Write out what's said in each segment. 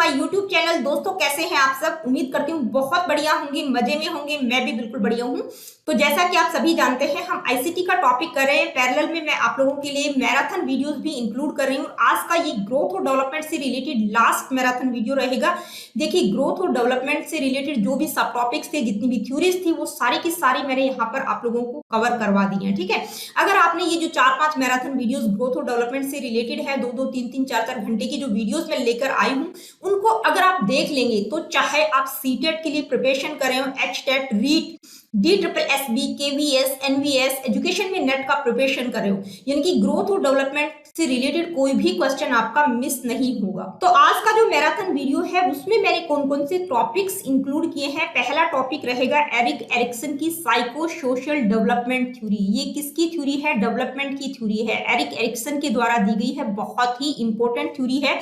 My YouTube channel. दोस्तों कैसे हैं आप सब? उम्मीद करती हूँ बहुत बढ़िया होंगे, मजे में होंगे। मैं भी बिल्कुल बढ़िया हूँ। तो जैसा कि आप सभी जानते हैं, हम आईसीटी का टॉपिक कर रहे हैं। पैरेलल में मैं आप लोगों के लिए मैराथन वीडियोस भी इंक्लूड कर रही हूँ। आज का ये ग्रोथ और डेवलपमेंट से रिलेटेड लास्ट मैराथन वीडियो रहेगा। देखिए, ग्रोथ और डेवलपमेंट से रिलेटेड जो भी सब टॉपिक्स थे, जितनी भी थ्योरीज थी, वो सारी की सारी मैंने यहाँ पर आप लोगों को कवर करवा दी है। ठीक है, अगर आपने ये जो 4-5 मैराथन वीडियोस ग्रोथ और डेवलपमेंट से रिलेटेड है, 2-2, 3-3, 4-4 घंटे की जो वीडियोस मैं लेकर आई हूँ, उनको अगर आप देख लेंगे तो चाहे आप सीटेट के लिए प्रिपरेशन कर रहे हो, HTET, REET, DSSB, KVS, NVS, education में नेट का प्रिपरेशन कर रहे हो, यानी कि ग्रोथ और डेवलपमेंट से रिलेटेड कोई भी क्वेश्चन आपका मिस नहीं होगा। तो आज का जो मैराथन वीडियो है, उसमें मैंने कौन कौन से टॉपिक्स इंक्लूड किए हैं। पहला टॉपिक रहेगा एरिक एरिक्सन की साइको सोशल डेवलपमेंट थ्योरी। ये किसकी थ्योरी है? डेवलपमेंट की थ्योरी है, एरिक एरिक्सन के द्वारा दी गई है। बहुत ही इंपॉर्टेंट थ्योरी है।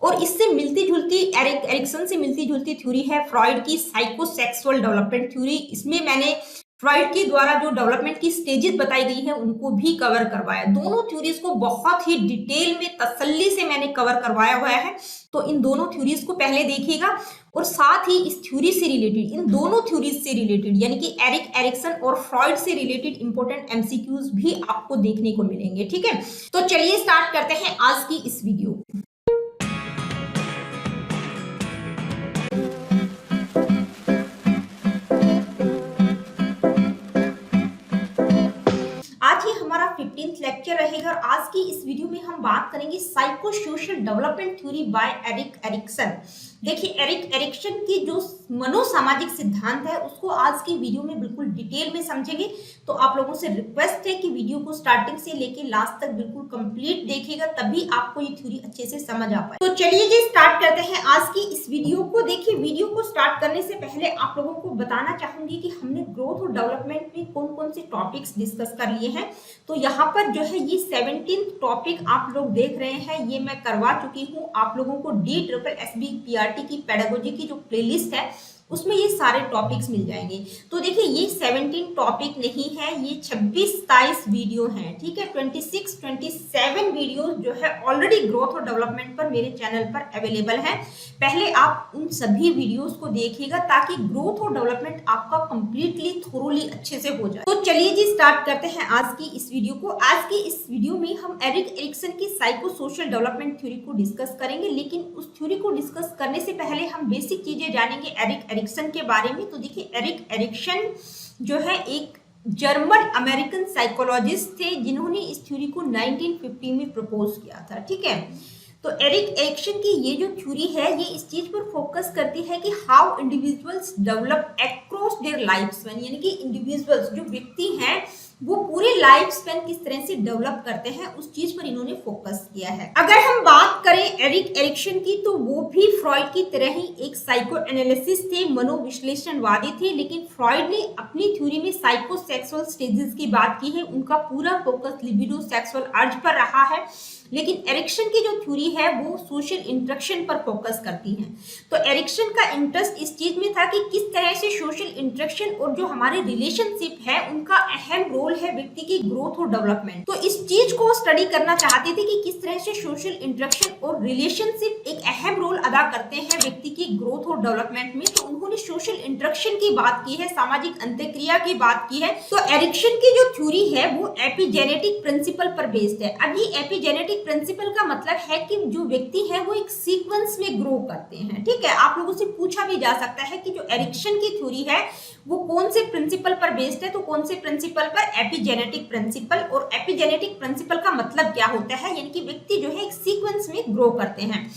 और इससे मिलती जुलती, एरिक एरिक्सन से मिलती जुलती थ्योरी है फ्रॉइड की साइकोसेक्सुअल डेवलपमेंट थ्योरी। इसमें मैंने फ्रॉइड के द्वारा जो डेवलपमेंट की स्टेजेस बताई गई है, उनको भी कवर करवाया। दोनों थ्योरीज को बहुत ही डिटेल में तसल्ली से मैंने कवर करवाया हुआ है। तो इन दोनों थ्योरीज को पहले देखिएगा, और साथ ही इस थ्योरी से रिलेटेड, इन दोनों थ्योरीज से रिलेटेड, यानी कि एरिक एरिक्सन और फ्रॉइड से रिलेटेड इंपॉर्टेंट एमसीक्यूज भी आपको देखने को मिलेंगे। ठीक है, तो चलिए स्टार्ट करते हैं आज की इस वीडियो। आज ही हमारा 15th लेक्चर रहेगा और आज की इस वीडियो में हम बात करेंगे psycho social development theory by Erik Erikson. देखिए, एरिक एरिक्सन की जो मनोसामाजिक सिद्धांत है, उसको आज की वीडियो में बिल्कुल डिटेल में समझेंगे। तो आप लोगों से रिक्वेस्ट है कि वीडियो को स्टार्टिंग से लेके लास्ट तक बिल्कुल कंप्लीट देखिएगा, तभी आपको ये थ्योरी अच्छे से समझ आ पाए। तो चलिए जी, स्टार्ट करते हैं आज की इस वीडियो को। देखिए, वीडियो को स्टार्ट करने से पहले आप लोगों को बताना चाहूंगी कि हमने ग्रोथ और डेवलपमेंट में कौन कौन से टॉपिक्स डिस्कस कर लिए हैं। तो यहाँ पर जो है ये 17th टॉपिक आप लोग देख रहे हैं, ये मैं करवा चुकी हूँ आप लोगों को। DSSB PRT की पेडागोजी की जो प्लेलिस्ट है, उसमें ये सारे टॉपिक्स मिल जाएंगे। तो देखिए, ये 17 टॉपिक नहीं है, ये 26-27 वीडियो हैं। ठीक है, 26-27 वीडियो जो है ऑलरेडी ग्रोथ और डेवलपमेंट पर मेरे चैनल पर अवेलेबल है। पहले आप उन सभी वीडियोस को देखिएगा, ताकि ग्रोथ और डेवलपमेंट आपका कंप्लीटली थोरोली अच्छे से हो जाए। तो चलिए जी, स्टार्ट करते हैं आज की इस वीडियो को। आज की इस वीडियो में हम एरिक एरिक्सन की साइको सोशल डेवलपमेंट थ्योरी को डिस्कस करेंगे, लेकिन उस थ्योरी को डिस्कस करने से पहले हम बेसिक चीजें जानेंगे एरिक एरिक्सन के बारे में। तो देखिए, एरिक एरिक्सन जो है एक जर्मन अमेरिकन साइकोलॉजिस्ट थे, जिन्होंने इस थ्योरी को 1950 में प्रपोज किया था। ठीक है, तो एरिक एरिक्सन की ये जो थ्योरी है, ये इस चीज पर फोकस करती है कि how individuals develop across their life span, यानी कि इंडिविजुअल्स जो व्यक्ति हैं, वो पूरे लाइफ स्पैन किस तरह से डेवलप करते हैं, उस चीज पर इन्होंने फोकस किया है। अगर हम बात करें एरिक एरिक्सन की, तो वो भी फ्रॉइड की तरह ही एक साइको एनालिसिस थे, मनोविश्लेषणवादी थे। लेकिन फ्रॉइड ने अपनी थ्योरी में साइकोसेक्सुअल स्टेजेस की बात की है, उनका पूरा फोकस लिबिडो सेक्सुअल अर्ज पर रहा है। लेकिन एरिक्सन की जो थ्योरी है, वो सोशल इंटरेक्शन पर फोकस करती है। तो एरिक्सन का इंटरेस्ट इस चीज में था कि किस तरह से सोशल इंटरेक्शन और जो हमारे रिलेशनशिप है, उनका अहम रोल है व्यक्ति की ग्रोथ और डेवलपमेंट। तो इस चीज को स्टडी करना चाहते थे कि किस तरह से सोशल इंटरेक्शन और रिलेशनशिप एक अहम रोल अदा करते हैं व्यक्ति की ग्रोथ और डेवलपमेंट में। तो उन्होंने सोशल इंटरेक्शन की बात की है, सामाजिक अंतःक्रिया की बात की है। तो एरिक्सन की जो थ्योरी है, वो एपिजेनेटिक प्रिंसिपल पर बेस्ड है। अब ये एपिजेनेटिक प्रिंसिपल का मतलब है कि जो व्यक्ति है, वो एक सीक्वेंस में ग्रो करते हैं। ठीक है, आप लोगों से पूछा भी जा सकता है कि जो एरिक्सन की थ्योरी है, वो कौन से प्रिंसिपल पर बेस्ड है। तो कौन से प्रिंसिपल पर? Epigenetic principle. और एपिजेनेटिक प्रिंसिपल का मतलब क्या होता है, यानी कि व्यक्ति जो है एक सीक्वेंस में ग्रो करते हैं।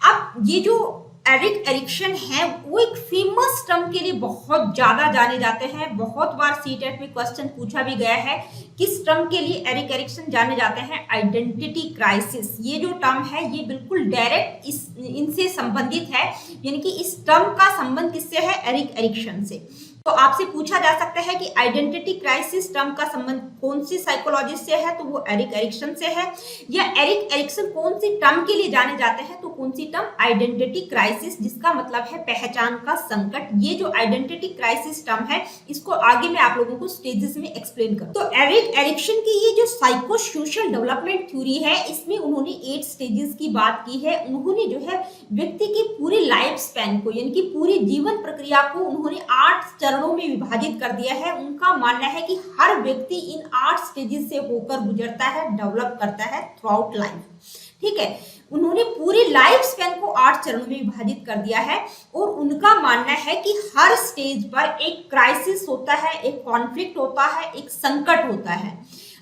अब ये जो एरिक एरिक्सन है, वो एक फेमस टर्म के लिए बहुत ज्यादा जाने जाते हैं। बहुत बार सीटेट में क्वेश्चन पूछा भी गया है, किस टर्म के लिए एरिक एरिक्सन जाने जाते हैं? Identity crisis. ये जो टर्म है, ये बिल्कुल डायरेक्ट इनसे संबंधित है, यानी कि इस टर्म का संबंध किससे है? एरिक एरिक्सन से। तो आपसे पूछा जा सकता है कि आइडेंटिटी क्राइसिस टर्म का संबंध कौन सी साइकोलॉजिस्ट से है, तो वो एरिक एरिक्सन से है। या एरिक एरिक्सन कौन सी टर्म के लिए जाने जाते हैं, तो कौन सी टर्म, आइडेंटिटी क्राइसिस, जिसका मतलब है पहचान का संकट। ये जो आइडेंटिटी क्राइसिस टर्म है, इसको आगे मैं आप लोगों को स्टेजेस में एक्सप्लेन करूं। तो एरिक एरिक्सन की ये जो साइको सोशल डेवलपमेंट थ्योरी है, इसमें उन्होंने 8 स्टेजेस की बात की है। उन्होंने जो है व्यक्ति की पूरी लाइफ स्पैन को, यानी कि पूरी जीवन प्रक्रिया को उन्होंने 8 चरणों में विभाजित कर दिया है। उनका मानना है कि हर व्यक्ति इन 8 स्टेजेस से होकर गुजरता है, डेवलप करता है थ्रू आउट लाइफ। ठीक है, उन्होंने पूरी लाइफ स्पैन को 8 चरणों में विभाजित कर दिया है और उनका मानना है कि हर स्टेज पर एक क्राइसिस होता है, एक कॉन्फ्लिक्ट होता है, एक संकट होता है।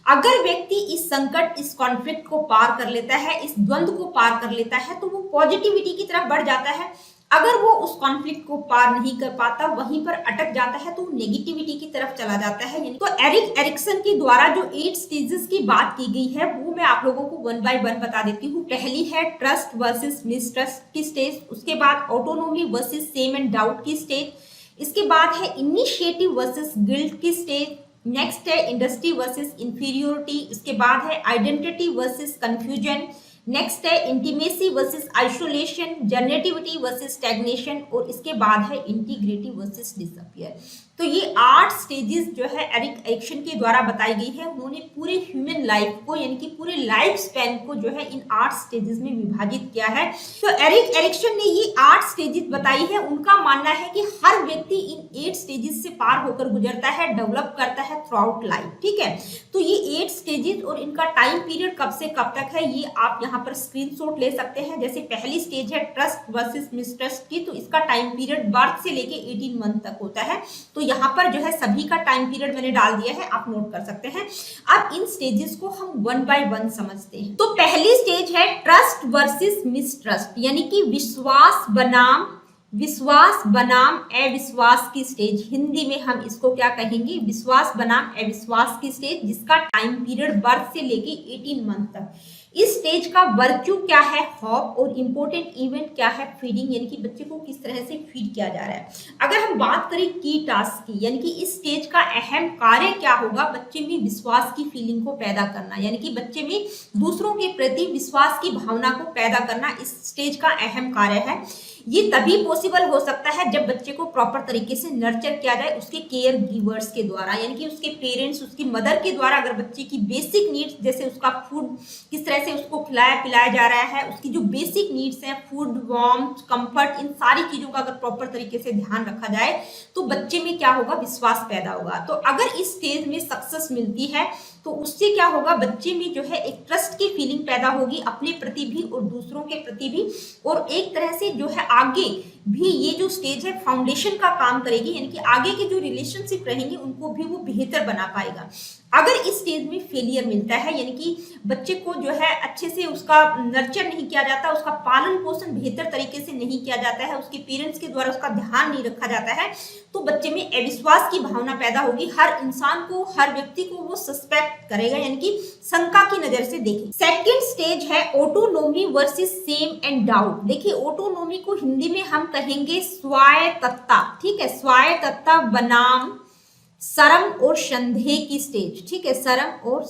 अगर व्यक्ति इस संकट, इस कॉन्फ्लिक्ट को पार कर लेता है, इस द्वंद्व को पार कर लेता है, तो वो पॉजिटिविटी की तरफ बढ़ जाता है। अगर वो उस कॉन्फ्लिक्ट को पार नहीं कर पाता, वहीं पर अटक जाता है, तो नेगेटिविटी की तरफ चला जाता है। तो एरिक एरिक्सन के द्वारा जो 8 स्टेजेस की बात की गई है, वो मैं आप लोगों को 1 बाय 1 बता देती हूँ। पहली है ट्रस्ट वर्सेस मिसट्रस्ट की स्टेज, उसके बाद autonomy versus shame and doubt की स्टेज, इसके बाद है इनिशिएटिव वर्सेस गिल्ट की स्टेज, नेक्स्ट है इंडस्ट्री वर्सेस इंफीरियोरिटी, इसके बाद है आइडेंटिटी वर्सेस कंफ्यूजन, नेक्स्ट है intimacy versus isolation, generativity versus stagnation, और इसके बाद है इंटीग्रिटी वर्सेस डिसअपियर। तो ये 8 स्टेजेस जो है एरिक एरिक्सन के द्वारा बताई गई है। उन्होंने पूरे ह्यूमन लाइफ को, यानी कि पूरे लाइफ स्पैन को जो है इन 8 स्टेजेस में विभाजित किया है। तो एरिक एरिक्सन ने ये 8 स्टेजेस बताई है। उनका मानना है कि हर व्यक्ति इन 8 स्टेजेस से पार होकर गुजरता है, डेवलप करता है थ्रू आउट लाइफ। ठीक है, तो ये 8 स्टेजेस और इनका टाइम पीरियड कब से कब तक है, ये आप यहाँ पर स्क्रीनशॉट ले सकते हैं। जैसे पहली स्टेज है ट्रस्ट वर्सेस मिसट्रस्ट की, तो इसका टाइम पीरियड बर्थ से लेके 18 मंथ तक होता है। तो यहाँ पर जो है सभी का टाइम पीरियड मैंने डाल दिया है, आप नोट कर सकते हैं। अब इन स्टेजेस को हम 1 बाय 1 समझते हैं। तो पहली स्टेज है ट्रस्ट वर्सेस मिसट्रस्ट, यानी कि विश्वास बनाम अविश्वास की स्टेज। हिंदी में हम इसको क्या कहेंगे, विश्वास बनाम अविश्वास की स्टेज, जिसका टाइम पीरियड बर्थ से लेके 18 मंथ तक। इस स्टेज का वर्च्यू क्या है, हॉप, और इंपॉर्टेंट इवेंट क्या है, फीडिंग, यानी कि बच्चे को किस तरह से फीड किया जा रहा है। अगर हम बात करें की टास्क की, यानी कि इस स्टेज का अहम कार्य क्या होगा, बच्चे में विश्वास की फीलिंग को पैदा करना, यानी कि बच्चे में दूसरों के प्रति विश्वास की भावना को पैदा करना इस स्टेज का अहम कार्य है। ये तभी पॉसिबल हो सकता है जब बच्चे को प्रॉपर तरीके से नर्चर किया जाए उसके केयर गिवर्स के द्वारा, यानी कि उसके पेरेंट्स, उसकी मदर के द्वारा। अगर बच्चे की बेसिक नीड्स, जैसे उसका फूड किस तरह से उसको खिलाया पिलाया जा रहा है, उसकी जो बेसिक नीड्स हैं, फूड, वार्मथ, कंफर्ट, इन सारी चीजों का अगर प्रॉपर तरीके से ध्यान रखा जाए तो बच्चे में क्या होगा, विश्वास पैदा होगा। तो अगर इस स्टेज में सक्सेस मिलती है तो उससे क्या होगा, बच्चे में जो है एक ट्रस्ट की फीलिंग पैदा होगी, अपने प्रति भी और दूसरों के प्रति भी। और एक तरह से जो है आगे भी ये जो स्टेज है फाउंडेशन का काम करेगी, यानी कि आगे के जो रिलेशनशिप रहेंगे उनको भी वो बेहतर बना पाएगा। अगर इस स्टेज में फेलियर मिलता है, यानी कि बच्चे को जो है अच्छे से उसका नर्चर नहीं किया जाता, उसका पालन पोषण बेहतर तरीके से नहीं किया जाता है, उसके पेरेंट्स के द्वारा उसका ध्यान नहीं रखा जाता है, तो बच्चे में अविश्वास की भावना पैदा होगी। हर इंसान को, हर व्यक्ति को वो सस्पेक्ट करेगा, यानी कि शंका की नजर से देखें। सेकंड स्टेज है autonomy versus shame and doubt. देखिए, ऑटोनोमी को हिंदी में हम कहेंगे स्वायत्तता। ठीक है, स्वायत्तता बनाम शर्म और संदेह की स्टेज। ठीक है, शर्म और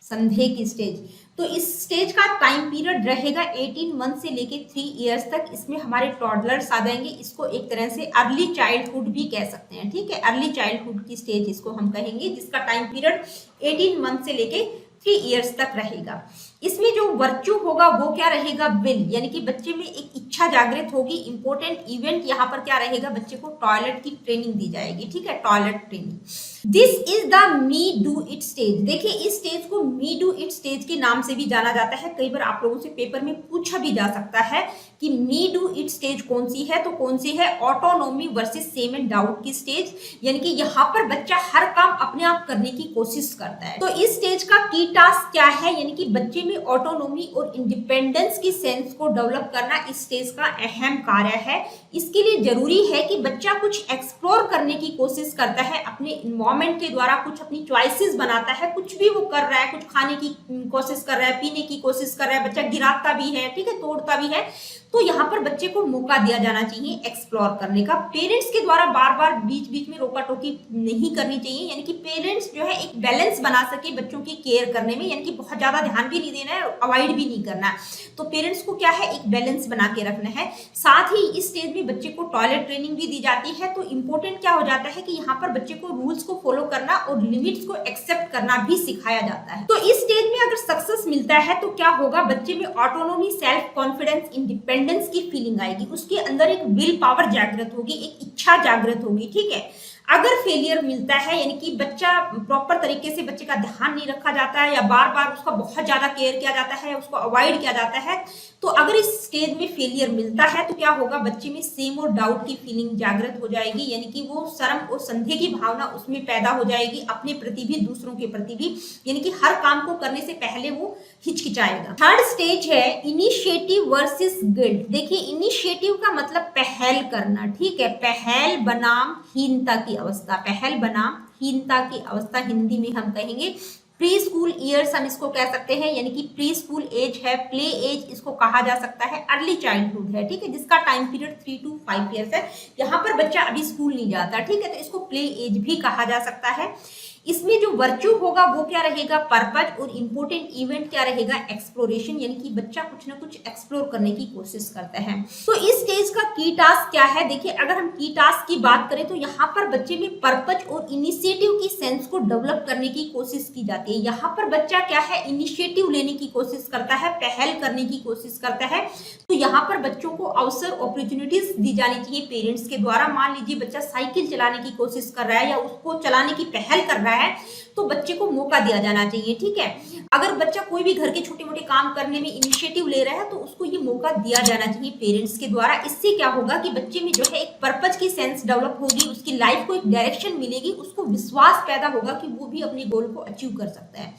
संदेह की स्टेज। तो इस स्टेज का टाइम पीरियड रहेगा 18 मंथ से लेके 3 इयर्स तक। इसमें हमारे टॉडलर्स आ जाएंगे, इसको एक तरह से अर्ली चाइल्डहुड भी कह सकते हैं। ठीक है, अर्ली चाइल्डहुड की स्टेज इसको हम कहेंगे, जिसका टाइम पीरियड 18 मंथ से लेके 3 इयर्स तक रहेगा। इसमें जो वर्च्यू होगा वो क्या रहेगा, विल, यानी कि बच्चे में एक इच्छा जागृत होगी। इंपॉर्टेंट इवेंट यहाँ पर क्या रहेगा, बच्चे को टॉयलेट की ट्रेनिंग दी जाएगी। ठीक है, toilet training. This is the me do it stage. देखिए, इस स्टेज को मी डू इट स्टेज के नाम से भी जाना जाता है। कई बार आप लोगों से पेपर में पूछा भी जा सकता है कि मी डू इट स्टेज कौन सी है, तो कौन सी है, autonomy versus shame and doubt की स्टेज। यानी कि यहाँ पर बच्चा हर काम अपने आप करने की कोशिश करता है। तो इस स्टेज का की टास्क क्या है, यानी कि बच्चे में में ऑटोनॉमी और इंडिपेंडेंस की सेंस को डेवलप करना इस स्टेज का अहम कार्य है। इसके लिए जरूरी है कि बच्चा कुछ एक्सप्लोर करने की कोशिश करता है, अपने इन्वायरमेंट के द्वारा कुछ अपनी चॉइसेस बनाता है, कुछ भी वो कर रहा है, कुछ खाने की कोशिश कर रहा है, पीने की कोशिश कर रहा है, बच्चा गिराता भी है, ठीक है, तोड़ता भी है, तो यहाँ पर बच्चे को मौका दिया जाना चाहिए एक्सप्लोर करने का। पेरेंट्स के द्वारा बार बार बीच बीच में रोका टोकी नहीं करनी चाहिए, यानी कि पेरेंट्स जो है एक बैलेंस बना सके बच्चों की केयर करने में, यानी कि बहुत ज्यादा ध्यान भी नहीं देना है, अवॉइड भी नहीं करना है। तो पेरेंट्स को क्या है, एक बैलेंस बना के रखना है। साथ ही इस स्टेज में बच्चे को टॉयलेट ट्रेनिंग भी दी जाती है। तो इंपॉर्टेंट क्या हो जाता है कि यहाँ पर बच्चे को रूल्स को फॉलो करना और लिमिट्स को एक्सेप्ट करना भी सिखाया जाता है। तो इस स्टेज में अगर सक्सेस मिलता है तो क्या होगा, बच्चे में ऑटोनॉमी, सेल्फ कॉन्फिडेंस, इंडिपेंडेंस की फीलिंग आएगी, उसके अंदर एक विल पावर जागृत होगी, एक इच्छा जागृत होगी, ठीक है। अगर फेलियर मिलता है, यानी कि बच्चा प्रॉपर तरीके से बच्चे का ध्यान नहीं रखा जाता है या बार बार उसका बहुत ज्यादा केयर किया जाता है, उसको अवॉइड किया जाता है, तो अगर इस स्टेज में फेलियर मिलता है तो क्या होगा, बच्चे में सेम और डाउट की फीलिंग जागृत हो जाएगी, यानी कि वो शर्म और संदेह की भावना उसमें पैदा हो जाएगी, अपने प्रति भी दूसरों के प्रति भी, यानी कि हर काम को करने से पहले वो हिचकिचाएगा। थर्ड स्टेज है इनिशिएटिव वर्सेस गिल्ट। देखिए, इनिशिएटिव का मतलब पहल करना, ठीक है, पहल बनाम हीनता की अवस्था, पहल बनाम हीनता की अवस्था हिंदी में हम कहेंगे प्री स्कूल ईयर्स, हम इसको कह सकते हैं, यानी कि प्री स्कूल एज है, प्ले एज इसको कहा जा सकता है, अर्ली चाइल्डहुड है, ठीक है, जिसका टाइम पीरियड 3 to 5 ईयर्स है। यहाँ पर बच्चा अभी स्कूल नहीं जाता, ठीक है, तो इसको प्ले एज भी कहा जा सकता है। इसमें जो वर्च्यू होगा वो क्या रहेगा, पर्पज, और इंपॉर्टेंट इवेंट क्या रहेगा, एक्सप्लोरेशन, यानी कि बच्चा कुछ ना कुछ एक्सप्लोर करने की कोशिश करता है। तो इस स्टेज का की टास्क क्या है, देखिए अगर हम की टास्क की बात करें तो यहाँ पर बच्चे में पर्पज और इनिशिएटिव की सेंस को डेवलप करने की कोशिश की जाती है। यहाँ पर बच्चा क्या है, इनिशिएटिव लेने की कोशिश करता है, पहल करने की कोशिश करता है। तो यहाँ पर बच्चों को अवसर, अपॉर्चुनिटीज दी जानी चाहिए पेरेंट्स के द्वारा। मान लीजिए बच्चा साइकिल चलाने की कोशिश कर रहा है या उसको चलाने की पहल कर रहा है, तो बच्चे को मौका दिया जाना चाहिए, ठीक है। अगर बच्चा कोई भी घर के छोटे मोटे काम करने में इनिशिएटिव ले रहा है तो उसको ये मौका दिया जाना चाहिए पेरेंट्स के द्वारा। इससे क्या होगा कि बच्चे में जो है एक पर्पज की सेंस डेवलप होगी, उसकी लाइफ को एक डायरेक्शन मिलेगी, उसको विश्वास पैदा होगा कि वो भी अपने गोल को अचीव कर सकता है।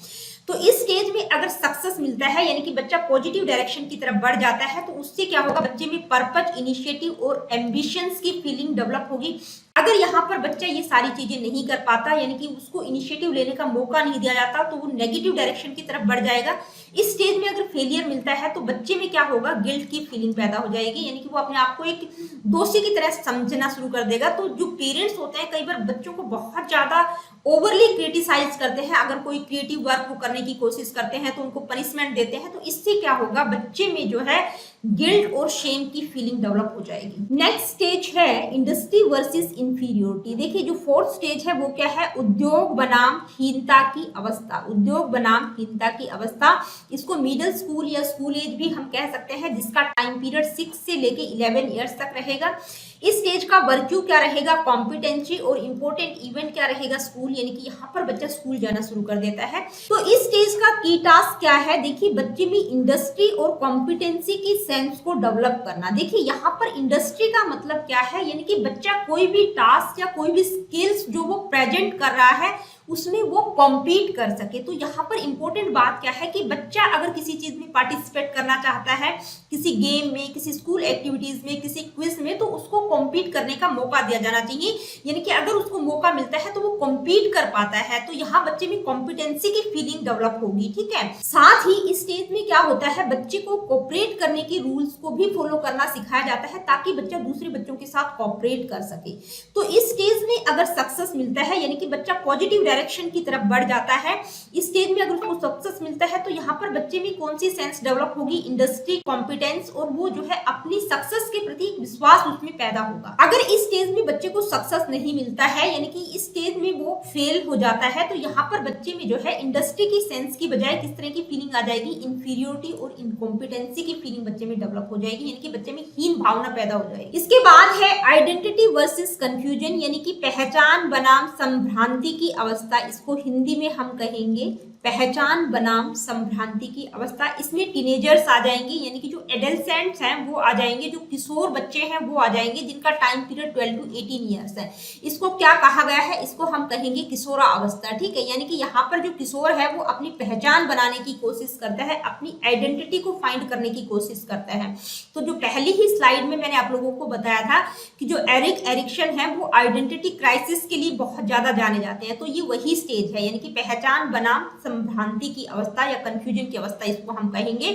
तो इस स्टेज में अगर सक्सेस मिलता है, यानी कि बच्चा पॉजिटिव डायरेक्शन की तरफ बढ़ जाता है, तो उससे क्या होगा, बच्चे में पर्पज, इनिशिएटिव और एम्बिशंस की फीलिंग डेवलप होगी। अगर यहाँ पर बच्चा ये सारी चीजें नहीं कर पाता, यानी कि उसको इनिशिएटिव लेने का मौका नहीं दिया जाता, तो वो नेगेटिव डायरेक्शन की तरफ बढ़ जाएगा। इस स्टेज में अगर फेलियर मिलता है तो बच्चे में क्या होगा, गिल्ट की फीलिंग पैदा हो जाएगी, यानी कि वो अपने आप को एक दोषी की तरह समझना शुरू कर देगा। तो जो पेरेंट्स होते हैं कई बार बच्चों को बहुत ज्यादा ओवरली क्रिटिसाइज करते हैं, अगर कोई क्रिएटिव वर्क वो करने की कोशिश करते हैं तो उनको पनिशमेंट देते हैं। तो इससे क्या होगा, बच्चे में जो है गिल्ट और शेम की फीलिंग डेवलप हो जाएगी। नेक्स्ट स्टेज है इंडस्ट्री वर्सेस इंफीरियोरिटी। देखिए जो फोर्थ स्टेज है वो क्या है, उद्योग बनाम हीनता की अवस्था, उद्योग बनाम हीनता की अवस्था। इसको मिडिल स्कूल या स्कूल एज भी हम कह सकते हैं, जिसका टाइम पीरियड 6 से लेके 11 ईयर्स तक रहेगा। इस स्टेज का वर्च्यू क्या रहेगा, कॉम्पिटेंसी, और इंपॉर्टेंट इवेंट क्या रहेगा, स्कूल, यानी कि यहाँ पर बच्चा स्कूल जाना शुरू कर देता है। तो इस स्टेज का की टास्क क्या है, देखिए बच्चे में इंडस्ट्री और कॉम्पिटेंसी की सेंस को डेवलप करना। देखिए यहाँ पर इंडस्ट्री का मतलब क्या है, यानी कि बच्चा कोई भी टास्क या कोई भी स्किल्स जो वो प्रेजेंट कर रहा है उसमें वो कॉम्पीट कर सके। तो यहाँ पर इंपॉर्टेंट बात क्या है कि बच्चा अगर किसी चीज में पार्टिसिपेट करना चाहता है, किसी गेम में, किसी स्कूल एक्टिविटीज में, किसी क्विज में, तो उसको कॉम्पीट करने का मौका दिया जाना चाहिए। यानी कि अगर उसको मौका मिलता है तो वो कॉम्पीट कर पाता है, तो यहाँ बच्चे में कॉम्पिटेंसी की फीलिंग डेवलप होगी, ठीक है। साथ ही इस स्टेज में क्या होता है, बच्चे को कोऑपरेट करने के रूल्स को भी फॉलो करना सिखाया जाता है, ताकि बच्चा दूसरे बच्चों के साथ कोऑपरेट कर सके। तो इस स्टेज में अगर सक्सेस मिलता है, यानी कि बच्चा पॉजिटिव डायरेक्शन की तरफ बढ़ जाता है, इस स्टेज में अगर उसको सक्सेस मिलता है तो यहाँ पर बच्चे में कौन सी सेंस डेवलप होगी, इंडस्ट्री, कॉम्पिटेंस, और वो जो है अपनी सक्सेस के प्रति विश्वास उसमें पैदा होगा। अगर इस स्टेज में बच्चे को सक्सेस नहीं मिलता है, यानी कि इस स्टेज में वो फेल हो जाता है, तो यहाँ पर बच्चे में जो है इंडस्ट्री की सेंस की बजाय किस तरह की फीलिंग आ जाएगी, इंफीरियोरिटी और इनकॉम्पिटेंसी की फीलिंग बच्चे में डेवलप हो जाएगी, यानी कि बच्चे में हीन भावना पैदा हो जाएगी। इसके बाद है आइडेंटिटी वर्सेस कंफ्यूजन, यानी कि पहचान बनाम संभ्रांति की अवस्था। इसको हिंदी में हम कहेंगे पहचान बनाम संभ्रांति की अवस्था। इसमें टीनेजर्स आ जाएंगे, यानी कि जो एडल्सेंट्स हैं वो आ जाएंगे, जो किशोर बच्चे हैं वो आ जाएंगे, जिनका टाइम पीरियड 12 to 18 ईयर्स है। इसको क्या कहा गया है, इसको हम कहेंगे किशोरा अवस्था, ठीक है। यानी कि यहाँ पर जो किशोर है वो अपनी पहचान बनाने की कोशिश करता है, अपनी आइडेंटिटी को फाइंड करने की कोशिश करता है। तो जो पहली ही स्लाइड में मैंने आप लोगों को बताया था कि जो एरिक एरिक्सन है वो आइडेंटिटी क्राइसिस के लिए बहुत ज्यादा जाने जाते हैं। तो ये वही स्टेज है, यानी कि पहचान बनाम संभ्रांति की अवस्था या कंफ्यूजन की अवस्था इसको हम कहेंगे।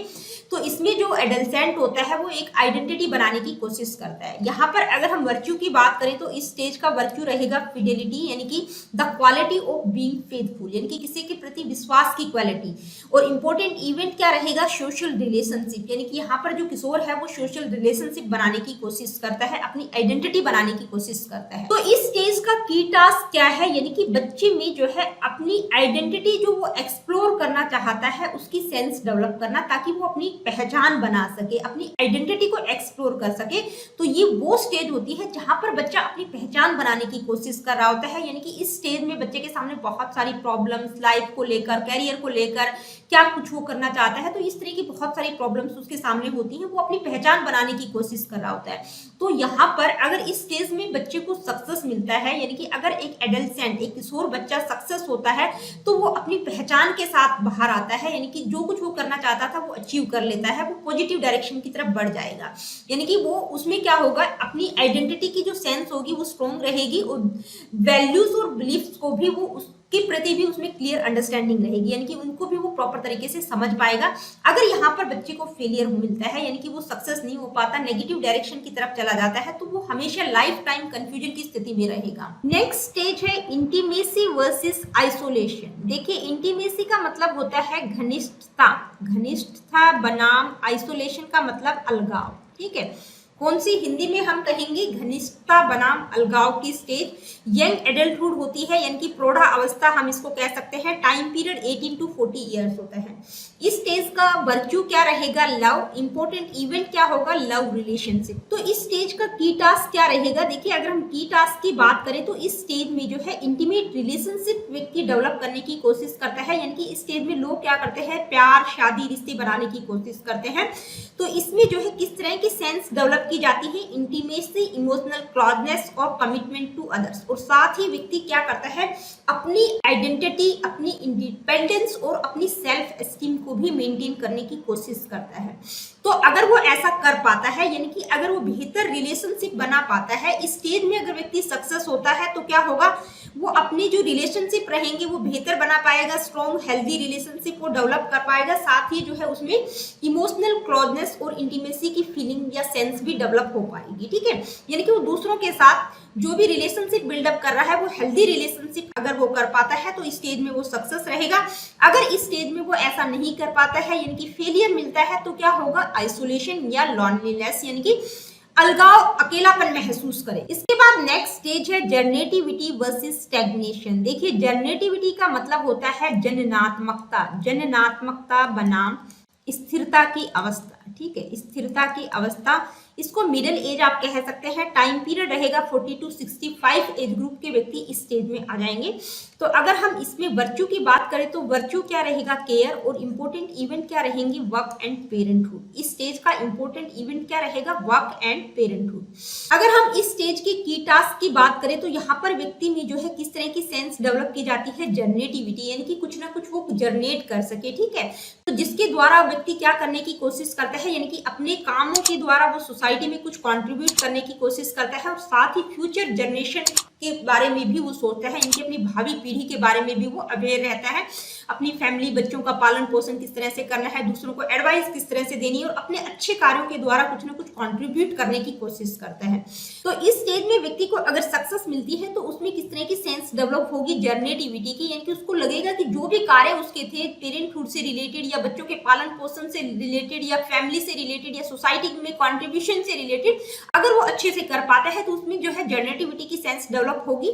तो इसमें जो एडल्सेंट होता है वो एक आइडेंटिटी बनाने की कोशिश करता है। यहाँ पर अगर हम वर्च्यू की बात करें तो इस स्टेज का वर्च्यू रहेगा फिडेलिटी, यानी कि the quality of being faithful, यानी कि किसी के प्रति विश्वास की क्वालिटी। और इंपॉर्टेंट इवेंट क्या रहेगा, सोशल रिलेशनशिप, यानी कि यहाँ पर जो किशोर है वो सोशल रिलेशनशिप बनाने की कोशिश करता है, अपनी आइडेंटिटी बनाने की कोशिश करता है। तो इस स्टेज का की टास्क क्या है, यानी कि बच्चे में जो है अपनी आइडेंटिटी जो वो एक्सप्लोर करना चाहता है उसकी सेंस डेवलप करना, ताकि वो अपनी पहचान बना सके, अपनी आइडेंटिटी को एक्सप्लोर कर सके। तो ये वो स्टेज होती है जहां पर बच्चा अपनी पहचान बनाने की कोशिश कर रहा होता है। यानी कि इस स्टेज में बच्चे के सामने बहुत सारी प्रॉब्लम्स, लाइफ को लेकर, कैरियर को लेकर, क्या कुछ वो करना चाहता है, तो इस तरह की बहुत सारी प्रॉब्लम्स उसके सामने होती हैं। वो अपनी पहचान बनाने की कोशिश कर रहा होता है। तो यहाँ पर अगर इस स्टेज में बच्चे को सक्सेस मिलता है, यानी कि अगर एक एडल्सेंट, एक किशोर बच्चा सक्सेस होता है तो वो अपनी पहचान के साथ बाहर आता है, यानी कि जो कुछ वो करना चाहता था वो अचीव कर लेता है, वो पॉजिटिव डायरेक्शन की तरफ बढ़ जाएगा। यानी कि वो उसमें क्या होगा, अपनी आइडेंटिटी की जो सेंस होगी वो स्ट्रॉन्ग रहेगी, और वैल्यूज और बिलीफ्स को भी वो के प्रति भी उसमें क्लियर अंडरस्टैंडिंग रहेगी, यानी कि उनको भी वो प्रॉपर तरीके से समझ पाएगा। अगर यहाँ पर बच्चे को फेलियर मिलता है, यानी कि वो सक्सेस नहीं हो पाता, नेगेटिव डायरेक्शन की तरफ चला जाता है, तो वो हमेशा लाइफ टाइम कंफ्यूजन की स्थिति में रहेगा। नेक्स्ट स्टेज है इंटीमेसी वर्सेस आइसोलेशन। देखिए, इंटीमेसी का मतलब होता है घनिष्ठता, घनिष्ठता बनाम आइसोलेशन का मतलब अलगाव, ठीक है। कौन सी हिंदी में हम कहेंगे, घनिष्ठता बनाम अलगाव की स्टेज यंग एडल्टहुड होती है, यानी कि प्रौढ़ा अवस्था हम इसको कह सकते हैं। टाइम पीरियड 18 to 40 ईयर्स होता है। इस स्टेज का वर्च्यू क्या रहेगा, लव। इंपॉर्टेंट इवेंट क्या होगा, लव रिलेशनशिप। तो इस स्टेज का की टास्क क्या रहेगा, देखिए अगर हम की टास्क की बात करें तो इस स्टेज में जो है इंटीमेट रिलेशनशिप व्यक्ति डेवलप करने की कोशिश करता है। यानी कि इस स्टेज में लोग क्या करते हैं, प्यार, शादी, रिश्ते बनाने की कोशिश करते हैं। तो इसमें जो है किस तरह की सेंस डेवलप की जाती है, इंटीमेसी, इमोशनल क्लोजनेस और कमिटमेंट टू अदर्स। और साथ ही व्यक्ति क्या करता है, अपनी आइडेंटिटी, अपनी इंडिपेंडेंस और अपनी सेल्फ एस्टीम को भी मेंटेन करने की कोशिश करता है। तो अगर वो ऐसा कर पाता है, यानी कि अगर वो बेहतर रिलेशनशिप बना पाता है, इस स्टेज में अगर व्यक्ति सक्सेस होता है, तो क्या होगा, वो अपनी जो रिलेशनशिप रहेंगे वो बेहतर बना पाएगा, स्ट्रॉन्ग हेल्दी रिलेशनशिप को डेवलप कर पाएगा। साथ ही जो है उसमें इमोशनल क्लोजनेस और इंटीमेसी की फीलिंग या सेंस भी डेवलप हो पाएगी, ठीक है। यानी कि वो दूसरों के साथ जो भी रिलेशनशिप बिल्डअप कर रहा है वो हेल्दी रिलेशनशिप अगर वो कर पाता है तो इस स्टेज में वो सक्सेस रहेगा। अगर इस स्टेज में वो ऐसा नहीं कर पाता है, यानी कि फेलियर मिलता है, तो क्या होगा, आइसोलेशन या लॉनलीनेस, यानी कि अलगाव, अकेलापन महसूस करे। इसके बाद नेक्स्ट स्टेज है जनरेटिविटी वर्सेस स्टैग्नेशन। देखिए, जनरेटिविटी का मतलब होता है जननात्मकता, जननात्मकता बनाम स्थिरता की अवस्था, ठीक है, स्थिरता की अवस्था। इसको मिडिल एज आप कह सकते हैं। टाइम पीरियड रहेगा 40 to 65 एज ग्रुप के व्यक्ति इस स्टेज में आ जाएंगे। तो अगर हम इसमें वर्च्यू की बात करें तो वर्च्यू क्या रहेगा, केयर। और इंपॉर्टेंट इवेंट क्या रहेंगे, वर्क एंड पेरेंटहुड। इस स्टेज का इंपॉर्टेंट इवेंट क्या रहेगा, वर्क एंड पेरेंटहुड। अगर हम इस स्टेज के की टास्क की बात करें तो यहाँ पर व्यक्ति में जो है किस तरह की सेंस डेवलप की जाती है, जनरेटिविटी, यानी कि कुछ ना कुछ वो जनरेट कर सके, ठीक है। तो जिसके द्वारा व्यक्ति क्या करने की कोशिश करता है, यानी कि अपने कामों के द्वारा वो सोसाइटी में कुछ कंट्रीब्यूट करने की कोशिश करता है। और साथ ही फ्यूचर जनरेशन के बारे में भी वो सोचता है, इनकी अपनी भावी पीढ़ी के बारे में भी वो अवेयर रहता है। अपनी फैमिली, बच्चों का पालन पोषण किस तरह से करना है, दूसरों को एडवाइस किस तरह से देनी है, और अपने अच्छे कार्यों के द्वारा कुछ ना कुछ कंट्रीब्यूट करने की कोशिश करता है। तो इस स्टेज में व्यक्ति को अगर सक्सेस मिलती है तो उसमें किस तरह की सेंस डेवलप होगी, जनरेटिविटी की, यानी कि उसको लगेगा कि जो भी कार्य उसके थे पेरेंटहुड से रिलेटेड या बच्चों के पालन पोषण से रिलेटेड या फैमिली से रिलेटेड या सोसाइटी में कॉन्ट्रीब्यूशन से रिलेटेड, अगर वो अच्छे से कर पाता है तो उसमें जो है जनरेटिविटी की सेंस डेवलप होगी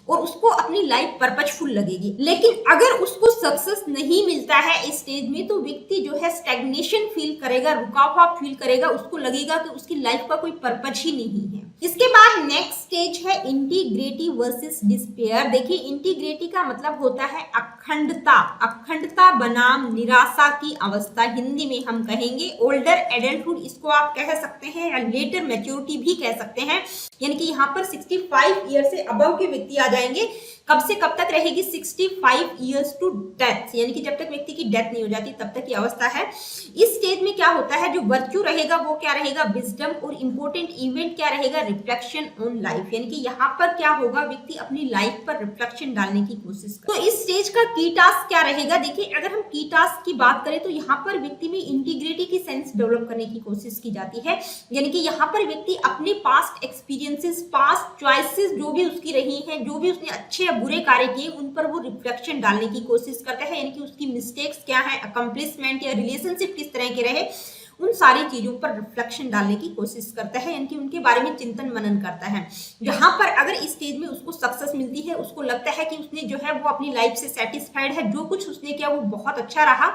और उसको अपनी लाइफ पर्पजफुल लगेगी। लेकिन अगर उसको सक्सेस नहीं मिलता है इस स्टेज में तो व्यक्ति जो है स्टैग्नेशन फील करेगा, रुका हुआ फील करेगा, उसको लगेगा कि उसकी लाइफ का कोई पर्पज ही नहीं है। इसके बाद नेक्स्ट स्टेज है इंटीग्रिटी वर्सेस डिस्पेयर। देखिए इंटीग्रिटी का मतलब होता है अखंडता, अखंडता बनाम निराशा की अवस्था, हिंदी में हम कहेंगे ओल्डर एडल्टहुड, इसको आप कह सकते हैं या लेटर मैच्योरिटी भी कह सकते हैं। यानी कि यहाँ पर 65 ईयर से अबव के व्यक्ति आ जाएंगे। कब से कब तक रहेगी? 65 ईयर्स टू डेथ, यानी कि जब तक व्यक्ति की डेथ नहीं हो जाती तब तक की अवस्था है। इस स्टेज में क्या होता है, जो वर्च्यू रहेगा वो क्या रहेगा? विजडम, और इंपॉर्टेंट इवेंट क्या रहेगा? रिफ्लेक्शन ऑन लाइफ, यानी कि यहाँ पर क्या होगा? व्यक्ति अपनी लाइफ पर रिफ्लेक्शन डालने की कोशिश करे। तो इस स्टेज का की टास्क क्या रहेगा? देखिए अगर हम की टास्क की बात करें तो यहाँ पर व्यक्ति में इंटीग्रिटी की सेंस डेवलप करने की कोशिश की जाती है। यानी कि यहाँ पर व्यक्ति अपने पास्ट एक्सपीरियंसेस, पास्ट चॉइसेस जो भी उसकी रही हैं, जो भी उसने अच्छे या बुरे कार्य किए, उन पर वो रिफ्लेक्शन डालने की कोशिश करता है। यानी कि उसकी मिस्टेक्स क्या है, अकम्प्लिशमेंट या रिलेशनशिप किस तरह के रहे, उन सारी चीजों पर रिफ्लेक्शन डालने की कोशिश करता है, यानी कि उनके बारे में चिंतन मनन करता है। जहां पर अगर इस स्टेज में उसको सक्सेस मिलती है, उसको लगता है कि उसने जो है वो अपनी लाइफ से सेटिस्फाइड है, जो कुछ उसने किया वो बहुत अच्छा रहा,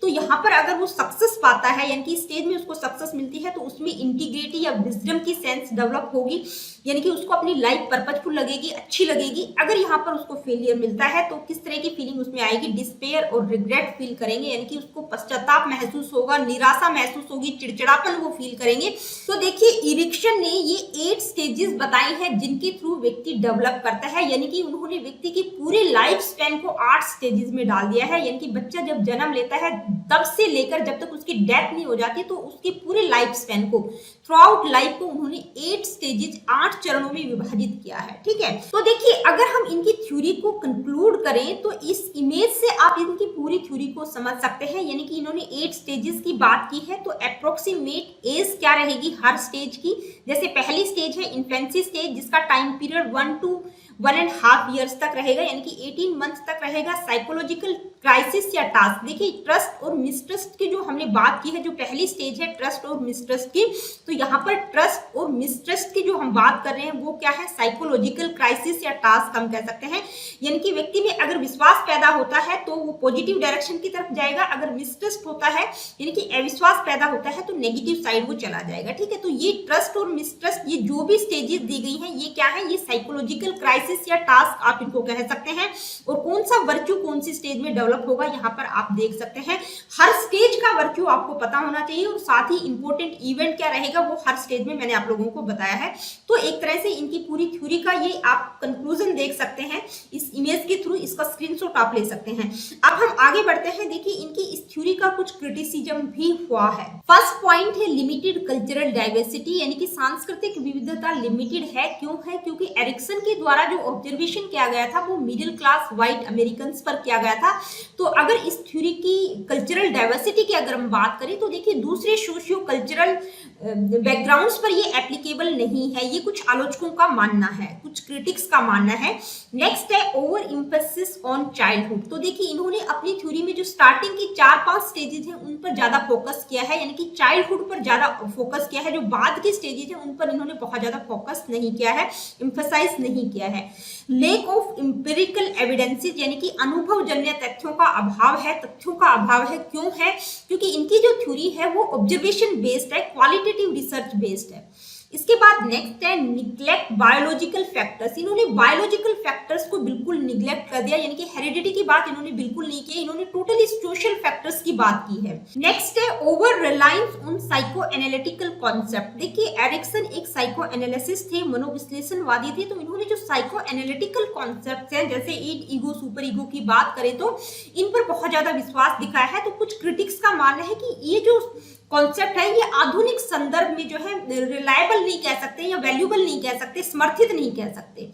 तो यहाँ पर अगर वो सक्सेस पाता है, यानी कि स्टेज में उसको सक्सेस मिलती है, तो उसमें इंटीग्रिटी या विजडम की सेंस डेवलप होगी, यानी कि उसको अपनी लाइफ पर्पजफुल लगेगी, अच्छी लगेगी। अगर यहाँ पर उसको फेलियर मिलता है तो किस तरह की फीलिंग उसमें आएगी? डिस्पेयर और रिग्रेट फील करेंगे, यानी कि उसको पश्चाताप महसूस होगा, निराशा महसूस होगी, चिड़चिड़ापन वो फील करेंगे। तो देखिए इरिक्सन ने ये 8 स्टेजेस बताई हैं जिनके थ्रू व्यक्ति डेवलप करता है, यानी कि उन्होंने व्यक्ति की पूरे लाइफ स्पैन को 8 स्टेजेस में डाल दिया है। यानी कि बच्चा जब जन्म लेता है तब से लेकर जब तक उसकी डेथ नहीं हो जाती, तो उसके पूरे लाइफ स्पैन को, थ्रू आउट लाइफ को उन्होंने 8 स्टेजेस, 8 चरणों में विभाजित किया है। ठीक है, तो देखिए अगर हम इनकी थ्योरी को कंक्लूड करें तो इस इमेज से आप इनकी पूरी थ्योरी को समझ सकते हैं। यानी कि इन्होंने 8 स्टेजेस की बात की है, तो अप्रोक्सीमेट एज क्या रहेगी हर स्टेज की? जैसे पहली स्टेज है इन्फेंसी स्टेज, जिसका टाइम पीरियड 1 to 1.5 ईयर्स तक रहेगा, यानी कि 18 मंथ तक रहेगा। साइकोलॉजिकल क्राइसिस या टास्क, देखिए ट्रस्ट और मिसट्रस्ट की जो हमने बात की है, जो पहली स्टेज है ट्रस्ट और मिसट्रस्ट की, तो यहाँ पर ट्रस्ट और मिसट्रस्ट की जो हम बात कर रहे हैं वो क्या है? साइकोलॉजिकल क्राइसिस या टास्क हम कह सकते हैं। यानी कि व्यक्ति में अगर विश्वास पैदा होता है तो वो पॉजिटिव डायरेक्शन की तरफ जाएगा, अगर मिसट्रस्ट होता है यानी कि अविश्वास पैदा होता है तो नेगेटिव साइड वो चला जाएगा। ठीक है, तो ये ट्रस्ट और मिसट्रस्ट, ये जो भी स्टेजेस दी गई हैं, ये क्या है? ये साइकोलॉजिकल क्राइसिस या टास्क आप इनको कह सकते हैं। और कौन सा वर्च्यू कौन सी स्टेज में डेवलप होगा यहाँ पर आप देख सकते हैं। हर स्टेज का वर्च्यू आपको पता होना चाहिए, और साथ ही इंपॉर्टेंट इवेंट क्या रहेगा वो हर स्टेज में मैंने आप लोगों को बताया है। तो एक तरह से इनकी पूरी थ्योरी का ये आप कंक्लूजन देख सकते हैं इस इमेज के थ्रू, इसका स्क्रीनशॉट आप ले सकते हैं। अब हम आगे बढ़ते हैं। देखिए इनकी इस थ्योरी का कुछ क्रिटिसिज्म भी हुआ है। फर्स्ट पॉइंट है लिमिटेड कल्चरल डाइवर्सिटी, यानी कि सांस्कृतिक विविधता लिमिटेड है। क्यों है? क्योंकि एरिक्सन के द्वारा जो ऑब्जर्वेशन किया गया था वो मिडिल क्लास व्हाइट अमेरिकन पर किया गया था। तो अगर इस थ्योरी की कल्चरल डाइवर्सिटी की अगर हम बात करें तो देखिए दूसरे सोशियो कल्चरल बैकग्राउंड्स पर ये एप्लीकेबल नहीं है, ये कुछ आलोचकों का मानना है, कुछ क्रिटिक्स का मानना है। नेक्स्ट है ओवर एम्फेसिस ऑन चाइल्डहुड। तो देखिए इन्होंने अपनी थ्योरी में जो स्टार्टिंग की 4-5 स्टेजेस हैं उन पर ज्यादा फोकस किया है, यानी कि चाइल्डहुड पर ज्यादा फोकस किया है। जो बाद के स्टेजेस हैं उन पर इन्होंने बहुत ज्यादा फोकस नहीं किया है, एम्फेसाइज नहीं किया है। लेक ऑफ एम्पिरिकल एविडेंसेस, यानी कि अनुभवजन्य तथ्यों का अभाव है, तथ्यों का अभाव है। क्यों है? क्योंकि इनकी जो थ्योरी है वो ऑब्जर्वेशन बेस्ड है, क्वालिटेटिव रिसर्च बेस्ड है। इसके बाद नेक्स्ट है निग्लेक्ट बायोलॉजिकल फैक्टर्स। इन्होंने बायोलॉजिकल फैक्टर्स को बिल्कुल निग्लेक्ट कर दिया, यानी कि हेरिडिटी की बात इन्होंने बिल्कुल नहीं की, इन्होंने टोटली सोशल फैक्टर्स की बात की है। नेक्स्ट है over reliance on psycho analytical concept. देखिए एरिक्सन एक साइको एनालिसिस थे, मनोविश्लेषणवादी थे, तो इन्होंने जो साइको एनालिटिकल कॉन्सेप्ट हैं जैसे ईगो, सुपर ईगो की बात करें तो इन पर बहुत ज्यादा विश्वास दिखाया है। तो कुछ क्रिटिक्स का मानना है कि ये जो कॉन्सेप्ट है ये आधुनिक संदर्भ में जो है रिलायबल नहीं कह सकते या वैल्यूबल नहीं कह सकते, समर्थित नहीं कह सकते।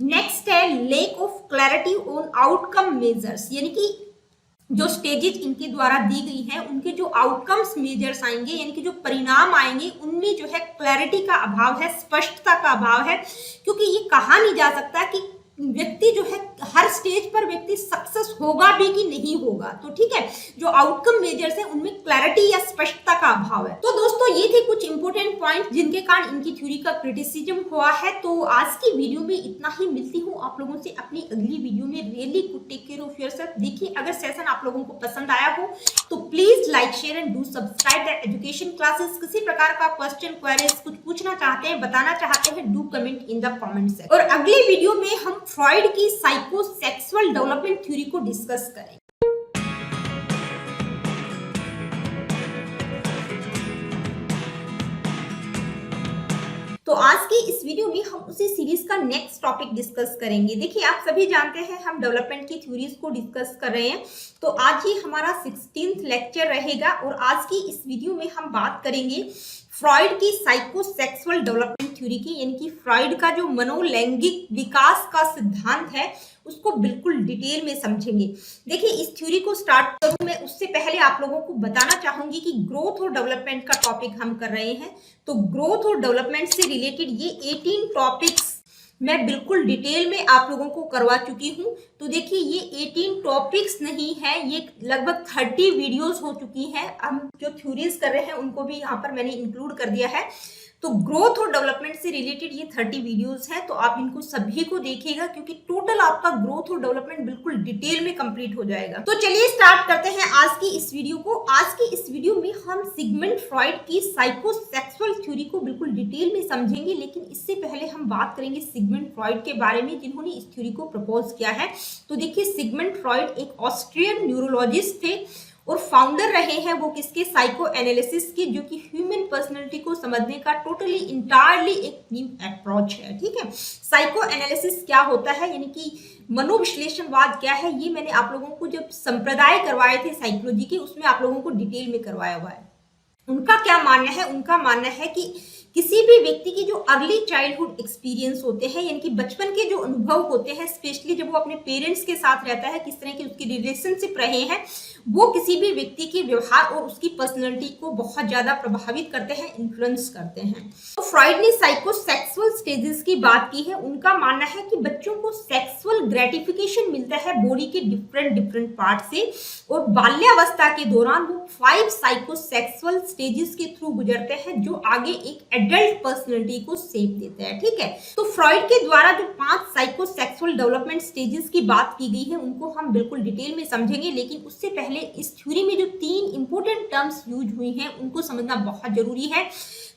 नेक्स्ट है lake of clarity on outcome measures, यानी कि जो स्टेजेस इनके द्वारा दी गई हैं उनके जो आउटकम्स मेजर्स आएंगे, यानी कि जो परिणाम आएंगे उनमें जो है क्लैरिटी का अभाव है, स्पष्टता का अभाव है। क्योंकि ये कहा नहीं जा सकता कि व्यक्ति जो है हर स्टेज पर व्यक्ति सक्सेस होगा भी कि नहीं होगा। तो ठीक है, जो आउटकम मेजर्स है उनमें क्लैरिटी या स्पष्टता का अभाव है। तो दोस्तों ये थे कुछ इंपॉर्टेंट पॉइंट जिनके कारण इनकी थ्योरी का क्रिटिसिज्म हुआ है। तो आज की वीडियो में इतना ही, मिलती हूँ आप लोगों से अपनी अगली वीडियो में। Really good, take care of yourself. देखिए, अगर सेशन आप लोगों को पसंद आया हो तो please like, share and do subscribe the education classes. किसी प्रकार का क्वेश्चन, क्वेरीज, कुछ पूछना चाहते हैं, बताना चाहते हैं, do comment in the comment section. और अगले वीडियो में हम फ्रॉइड की साइकोसेक्सुअल डेवलपमेंट थ्योरी को डिस्कस करेंगे। तो आज की इस वीडियो में हम उसी सीरीज का नेक्स्ट टॉपिक डिस्कस करेंगे। देखिए, आप सभी जानते हैं हम डेवलपमेंट की थ्योरीज को डिस्कस कर रहे हैं। तो आज ही हमारा 16th लेक्चर रहेगा और आज की इस वीडियो में हम बात करेंगे फ्रॉइड की साइकोसेक्सुअल डेवलपमेंट थ्योरी की, यानी कि फ्रॉइड का जो मनोलैंगिक विकास का सिद्धांत है उसको बिल्कुल डिटेल में समझेंगे। देखिए, इस थ्योरी को स्टार्ट करूं मैं उससे पहले आप लोगों को बताना चाहूंगी कि ग्रोथ और डेवलपमेंट का टॉपिक हम कर रहे हैं। तो ग्रोथ और डेवलपमेंट से रिलेटेड ये 18 टॉपिक्स मैं बिल्कुल डिटेल में आप लोगों को करवा चुकी हूं। तो देखिए, ये 18 टॉपिक्स नहीं है, ये लगभग 30 वीडियोस हो चुकी हैं। हम जो थ्योरीज कर रहे हैं उनको भी यहाँ पर मैंने इंक्लूड कर दिया है। तो ग्रोथ और डेवलपमेंट से रिलेटेड ये 30 वीडियोस हैं, तो आप इनको सभी को देखिएगा क्योंकि टोटल आपका ग्रोथ और डेवलपमेंट बिल्कुल डिटेल में कंप्लीट हो जाएगा। तो चलिए स्टार्ट करते हैं आज की इस वीडियो को। आज की इस वीडियो में हम सिगमंड फ्रॉइड की साइकोसेक्सुअल थ्योरी को बिल्कुल डिटेल में समझेंगे, लेकिन इससे पहले हम बात करेंगे सिगमंड फ्रॉइड के बारे में जिन्होंने इस थ्योरी को प्रपोज किया है। तो देखिए, सिगमंड फ्रॉइड एक ऑस्ट्रियन न्यूरोलॉजिस्ट थे और फाउंडर रहे हैं वो किसके, साइको एनालिसिस के, जो कि ह्यूमन पर्सनैलिटी को समझने का टोटली इंटायरली एक न्यू अप्रोच है। ठीक है, साइको एनालिसिस क्या होता है, यानी कि मनोविश्लेषणवाद क्या है, ये मैंने आप लोगों को जब संप्रदाय करवाए थे साइकोलॉजी के, उसमें आप लोगों को डिटेल में करवाया हुआ है। उनका क्या मानना है, उनका मानना है कि किसी भी व्यक्ति की जो अर्ली चाइल्डहुड एक्सपीरियंस होते हैं, यानी कि बचपन के जो अनुभव होते हैं, स्पेशली जब वो अपने पेरेंट्स के साथ रहता है, किस तरह की उसकी रिलेशनशिप रहे हैं, वो किसी भी व्यक्ति के व्यवहार और उसकी पर्सनैलिटी को बहुत ज्यादा प्रभावित करते हैं, इन्फ्लुएंस करते हैं। तो फ्रॉइड ने साइकोसेक्सुअल स्टेजेस की बात की है। उनका मानना है कि बच्चों को सेक्सुअल ग्रेटिफिकेशन मिलता है बॉडी के डिफरेंट पार्ट से, और बाल्यावस्था के दौरान वो 5 साइकोसेक्सुअल स्टेजेस के थ्रू गुजरते हैं जो आगे एक एडल्ट पर्सनैलिटी को शेप देते हैं। ठीक है, तो फ्रॉइड के द्वारा जो 5 साइकोसेक्सुअल डेवलपमेंट स्टेजेस की बात की गई है उनको हम बिल्कुल डिटेल में समझेंगे, लेकिन उससे पहले इस थ्योरी में जो 3 इंपॉर्टेंट टर्म्स यूज हुई हैं उनको समझना बहुत जरूरी है।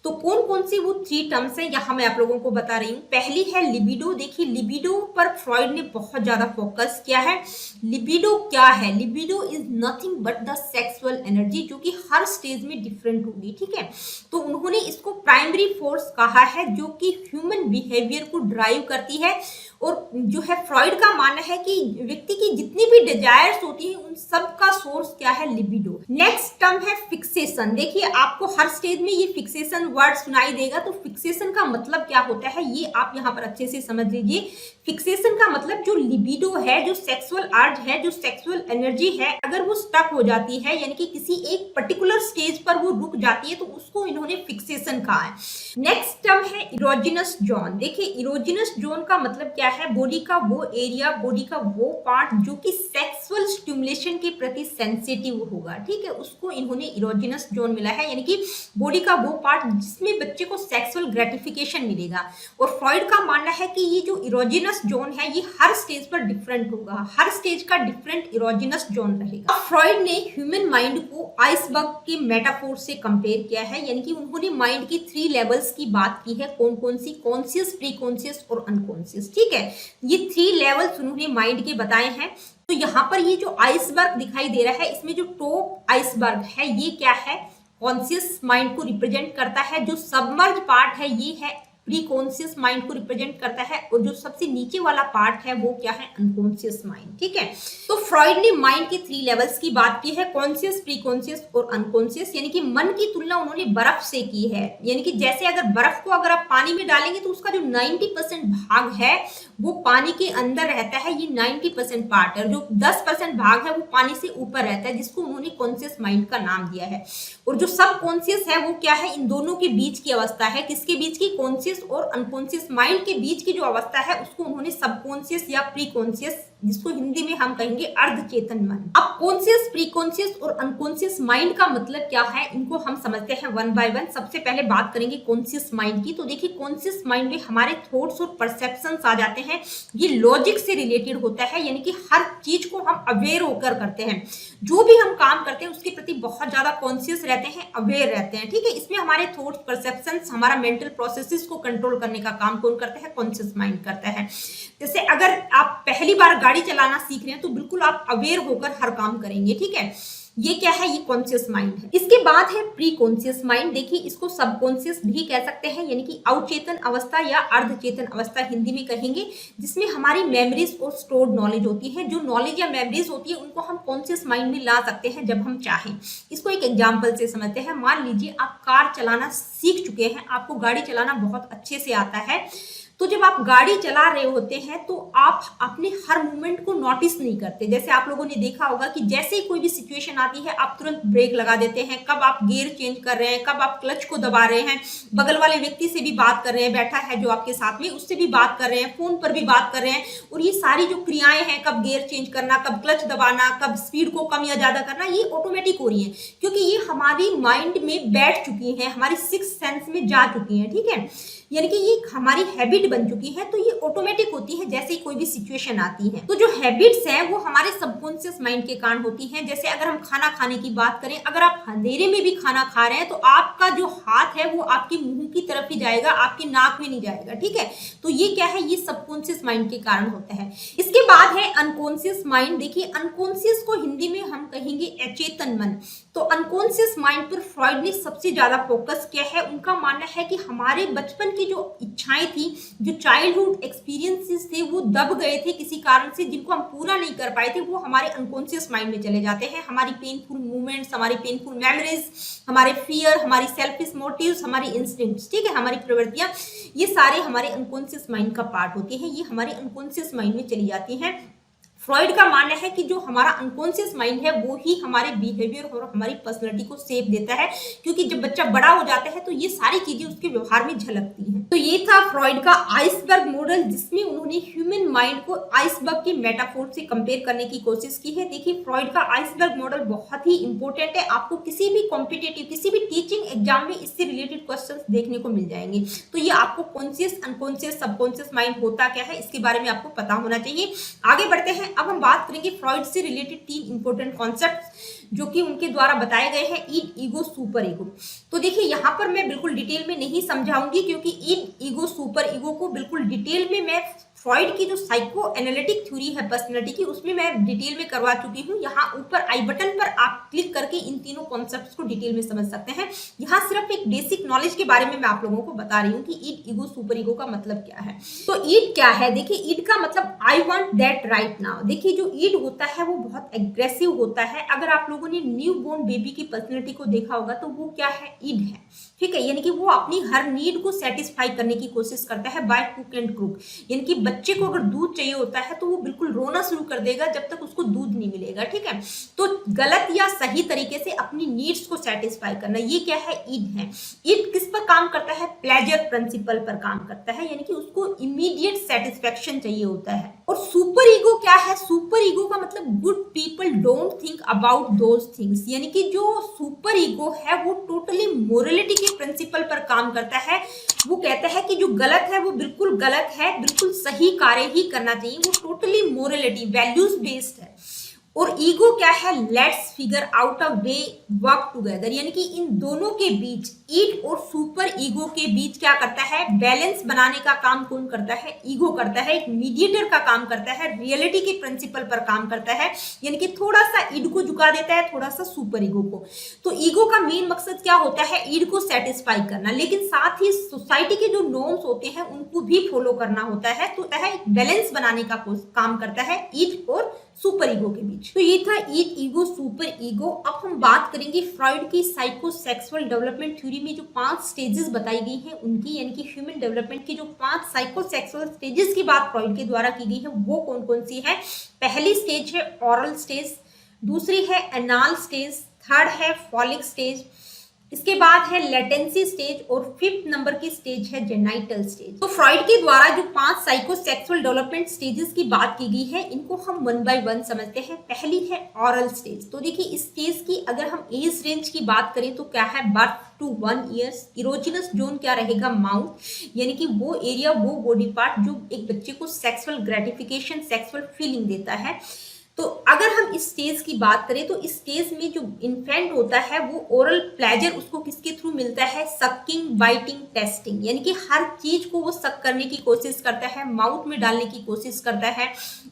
तो कौन कौन सी वो 3 टर्म्स हैं यहाँ मैं आप लोगों को बता रही हूँ। पहली है लिबिडो। देखिए, लिबिडो पर फ्रॉइड ने बहुत ज्यादा फोकस किया है। लिबिडो क्या है? Libido is nothing but the sexual energy, जो कि हर स्टेज में डिफरेंट होगी। ठीक है, तो उन्होंने इसको प्राइमरी फोर्स कहा है जो कि ह्यूमन बिहेवियर को ड्राइव करती है। और जो है फ्रॉइड का मानना है कि व्यक्ति की जितनी भी डिजायर्स होती हैं उन सब का सोर्स क्या है, लिबिडो। नेक्स्ट टर्म है फिक्सेशन। देखिए, आपको हर स्टेज में ये फिक्सेशन वर्ड सुनाई देगा, तो फिक्सेशन का मतलब क्या होता है ये आप यहाँ पर अच्छे से समझ लीजिए। फिक्सेशन का मतलब जो लिबिडो है, जो सेक्सुअल अर्ज है, जो सेक्सुअल एनर्जी है, अगर वो स्टक हो जाती है, यानी कि किसी एक पर्टिकुलर स्टेज पर वो रुक जाती है, तो उसको इन्होंने फिक्सेशन कहा है। नेक्स्ट टर्म है इरोजिनस जोन। देखिए, इरोजिनस जोन का मतलब क्या है, बॉडी का वो एरिया, बॉडी का वो पार्ट जो कि सेक्सुअल स्टिमुलेशन के प्रति सेंसिटिव होगा। ठीक है, उसको इन्होंने इरोजिनस जोन मिला है, यानी कि बॉडी का वो पार्ट जिसमें बच्चे को सेक्सुअल ग्रेटिफिकेशन मिलेगा। और फ्रॉइड का मानना है कि ये जो इरोजिनस जोन है ये हर स्टेज पर डिफरेंट होगा, हर स्टेज का डिफरेंट इरोजिनस जोन रहेगा। फ्रॉइड ने ह्यूमन माइंड को आइसबर्ग के मेटाफोर से कंपेयर किया है, यानी कि उन्होंने माइंड की 3 लेवल्स की बात की है। कौन कौन सी? कॉन्शियस, प्री कॉन्शियस और अनकॉन्शियस। ठीक है, ये 3 लेवल्स उन्होंने माइंड के बताए हैं। तो यहाँ पर ये जो आइसबर्ग दिखाई दे रहा है, इसमें जो टॉप आइसबर्ग है ये क्या है, कॉन्शियस माइंड को रिप्रेजेंट करता है। जो सबमर्ज पार्ट है ये है प्री कॉन्शियस माइंड को रिप्रेजेंट करता है, और जो सबसे नीचे वाला पार्ट है वो क्या है, अनकॉन्शियस माइंड। ठीक है, तो फ्रॉइड ने माइंड के 3 लेवल्स की बात की है, कॉन्शियस, प्री कॉन्शियस और अनकॉन्शियस। यानी कि मन की तुलना उन्होंने बर्फ से की है, यानी कि जैसे अगर बर्फ को अगर आप पानी में डालेंगे तो उसका जो 90% भाग है वो पानी के अंदर रहता है, ये 90% पार्ट है। जो 10% भाग है वो पानी से ऊपर रहता है, जिसको उन्होंने कॉन्शियस माइंड का नाम दिया है। और जो सब कॉन्शियस है वो क्या है, इन दोनों के बीच की अवस्था है। किसके बीच की? कॉन्शियस और अनकॉन्शियस माइंड के बीच की जो अवस्था है उसको उन्होंने सबकॉन्शियस या प्री कॉन्शियस जिसको हिंदी में हम कहेंगे अर्धचेतन मन। अब कॉन्शियस, प्री कॉन्शियस और अनकॉन्शियस माइंड का मतलब क्या है, इनको हम समझते हैं वन बाय वन। सबसे पहले बात करेंगे कॉन्शियस माइंड की। तो देखिए कॉन्शियस माइंड में हमारे थॉट्स और परसेप्शंस आ जाते हैं। ये लॉजिक से रिलेटेड होता है, यानी कि हर चीज को हम अवेयर होकर करते हैं। जो भी हम काम करते हैं उसके प्रति बहुत ज्यादा कॉन्शियस रहते हैं, अवेयर रहते हैं, ठीक है। इसमें हमारे थॉट्स, परसेप्शंस, हमारा मेंटल प्रोसेसेस को कंट्रोल करने का काम कौन करता है, कॉन्शियस माइंड करता है। जैसे अगर आप पहली बार गाड़ी चलाना सीख रहे हैं तो बिल्कुल आप अवेयर होकर हर काम करेंगे, ठीक है। ये क्या है, ये कॉन्शियस माइंड है। इसके बाद है प्री कॉन्शियस माइंड। देखिए इसको सबकॉन्शियस भी कह सकते हैं, यानी कि अवचेतन अवस्था या अर्धचेतन अवस्था हिंदी में कहेंगे, जिसमें हमारी मेमोरीज और स्टोर्ड नॉलेज होती है। जो नॉलेज या मेमोरीज होती है उनको हम कॉन्शियस माइंड में ला सकते हैं जब हम चाहें। इसको एक एग्जाम्पल से समझते हैं। मान लीजिए आप कार चलाना सीख चुके हैं, आपको गाड़ी चलाना बहुत अच्छे से आता है। तो जब आप गाड़ी चला रहे होते हैं तो आप अपने हर मूवमेंट को नोटिस नहीं करते। जैसे आप लोगों ने देखा होगा कि जैसे ही कोई भी सिचुएशन आती है आप तुरंत ब्रेक लगा देते हैं। कब आप गियर चेंज कर रहे हैं, कब आप क्लच को दबा रहे हैं, बगल वाले व्यक्ति से भी बात कर रहे हैं, बैठा है जो आपके साथ में उससे भी बात कर रहे हैं, फोन पर भी बात कर रहे हैं। और ये सारी जो क्रियाएं हैं, कब गियर चेंज करना, कब क्लच दबाना, कब स्पीड को कम या ज्यादा करना, ये ऑटोमेटिक हो रही है, क्योंकि ये हमारी माइंड में बैठ चुकी है, हमारी सिक्स सेंस में जा चुकी है, ठीक है। यानी कि ये हमारी हैबिट बन चुकी है, तो ये ऑटोमेटिक होती है जैसे ही कोई भी सिचुएशन आती है। तो जो हैबिट्स हैं वो हमारे सबकॉन्शियस माइंड के कारण होती हैं। जैसे अगर हम खाना खाने की बात करें, अगर आप अंधेरे में भी खाना खा रहे हैं तो आपका जो हाथ है वो आपके मुंह की तरफ ही जाएगा, आपके नाक में नहीं जाएगा, ठीक है। तो ये क्या है, ये सबकॉन्शियस माइंड के कारण होता है। इसके बाद है अनकॉन्शियस माइंड। देखिए अनकॉन्शियस को हिंदी में हम कहेंगे अचेतन मन। तो अनकॉन्शियस माइंड पर फ्रॉइड ने सबसे ज्यादा फोकस किया है। उनका मानना है कि हमारे बचपन की जो इच्छाएं थी, जो चाइल्डहुड एक्सपीरियंसेस थे, वो दब गए थे किसी कारण से, जिनको हम पूरा नहीं कर पाए थे, वो हमारे अनकॉन्शियस माइंड में चले जाते हैं। हमारी पेनफुल मूवमेंट्स, हमारी पेनफुल मेमोरीज, हमारे फियर, हमारी सेल्फिश मोटिव्स, हमारी इंस्टिंक्ट्स, ठीक है, हमारी प्रवृत्तियां, ये सारे हमारे अनकॉन्शियस माइंड का पार्ट होते हैं। ये हमारे अनकॉन्शियस माइंड में चली जाती हैं। फ्रॉइड का मानना है कि जो हमारा अनकॉन्शियस माइंड है वो ही हमारे बिहेवियर और हमारी पर्सनैलिटी को शेप देता है, क्योंकि जब बच्चा बड़ा हो जाता है तो ये सारी चीजें उसके व्यवहार में झलकती हैं। तो ये था फ्रॉइड का आइसबर्ग मॉडल, जिसमें उन्होंने ह्यूमन माइंड को आइसबर्ग की मेटाफोर से कंपेयर करने की कोशिश की है। देखिए फ्रॉइड का आइसबर्ग मॉडल बहुत ही इंपॉर्टेंट है। आपको किसी भी कॉम्पिटेटिव, किसी भी टीचिंग एग्जाम में इससे रिलेटेड क्वेश्चंस देखने को मिल जाएंगे। तो ये आपको कॉन्शियस, अनकॉन्शियस, सबकॉन्शियस माइंड होता क्या है, इसके बारे में आपको पता होना चाहिए। आगे बढ़ते हैं। अब हम बात करेंगे फ्रॉइड से रिलेटेड 3 इंपॉर्टेंट कॉन्सेप्ट्स जो कि उनके द्वारा बताए गए हैं। ईड, ईगो, सुपर ईगो। तो देखिए यहाँ पर मैं बिल्कुल डिटेल में नहीं समझाऊंगी, क्योंकि ईड, ईगो, सुपर ईगो को बिल्कुल डिटेल में मैं फ्रॉइड की जो साइको एनालिटिक थ्योरी है पर्सनैलिटी की, उसमें मैं डिटेल में करवा चुकी हूँ। यहाँ ऊपर आई बटन पर आप क्लिक करके इन तीनों कॉन्सेप्ट्स को डिटेल में समझ सकते हैं। यहाँ सिर्फ एक बेसिक नॉलेज के बारे में मैं आप लोगों को बता रही हूँ कि ईड, ईगो, सुपर ईगो का मतलब क्या है। तो ईड क्या है, देखिए ईड का मतलब I want that right now. देखिए जो ईड होता है वो बहुत एग्रेसिव होता है। अगर आप लोगों ने न्यू बोर्न बेबी की पर्सनैलिटी को देखा होगा तो वो क्या है, ईड है, ठीक है। यानी कि वो अपनी हर नीड को सेटिस्फाई करने की कोशिश करता है बाय हुक एंड क्रूक। यानी कि बच्चे को अगर दूध चाहिए होता है तो वो बिल्कुल रोना शुरू कर देगा जब तक उसको दूध नहीं मिलेगा, ठीक है। तो गलत या सही तरीके से अपनी नीड्स को सेटिस्फाई करना, ये क्या है, ईड है। ईड किस पर काम करता है, प्लेजर प्रिंसिपल पर काम करता है, यानी कि उसको इमीडिएट सेटिस्फेक्शन चाहिए होता है। और सुपर ईगो क्या है, सुपर ईगो का मतलब good people don't think about those things. यानी कि जो सुपर ईगो है वो टोटली मोरलिटी के प्रिंसिपल पर काम करता है। वो कहता है कि जो गलत है वो बिल्कुल गलत है, बिल्कुल सही कार्य ही करना चाहिए। वो टोटली मोरलिटी, वैल्यूज बेस्ड है। और ईगो क्या है, let's figure out a way work together. यानी कि इन दोनों के बीच, ईड और सुपर ईगो के बीच क्या करता है, बैलेंस बनाने का काम कौन करता है, ईगो करता है। एक मीडिएटर का काम करता है, रियलिटी के प्रिंसिपल पर काम करता है। यानी कि थोड़ा सा ईड को झुका देता है, थोड़ा सा सुपर ईगो को। तो ईगो का मेन मकसद क्या होता है, ईड को सेटिस्फाई करना, लेकिन साथ ही सोसाइटी के जो नॉर्म्स होते हैं उनको भी फॉलो करना होता है। तो बैलेंस बनाने का काम करता है ईड और सुपर ईगो के बीच। तो ये था ईड, ईगो, सुपर ईगो। अब हम बात करेंगे फ्रॉइड की साइकोसेक्सुअल डेवलपमेंट थ्योरी में जो 5 स्टेजेस बताई गई हैं उनकी, यानी कि ह्यूमन डेवलपमेंट की जो 5 साइकोसेक्सुअल स्टेजेस की बात फ्रॉइड के द्वारा की गई है वो कौन कौन सी है। पहली स्टेज है ऑरल स्टेज, दूसरी है एनाल स्टेज, थर्ड है फॉलिक स्टेज, इसके बाद है लेटेंसी स्टेज और 5th नंबर की स्टेज है जेनाइटल स्टेज। तो फ्रॉइड के द्वारा जो 5 साइकोसेक्सुअल डेवलपमेंट स्टेजेस की बात की गई है, इनको हम 1 बाय 1 समझते हैं। पहली है ऑरल स्टेज। तो देखिए इस स्टेज की अगर हम एज रेंज की बात करें तो क्या है, birth to 1 years. Erogenous zone क्या रहेगा, माउथ, यानी कि वो एरिया, वो बॉडी पार्ट जो एक बच्चे को सेक्सुअल ग्रेटिफिकेशन, सेक्सुअल फीलिंग देता है। तो अगर हम इस स्टेज की बात करें तो इस स्टेज में जो इन्फेंट होता है वो ओरल प्लेजर उसको किसके थ्रू मिलता है, सकिंग, बाइटिंग, टेस्टिंग, यानी कि हर चीज को वो सक करने की कोशिश करता है, माउथ में डालने की कोशिश करता है।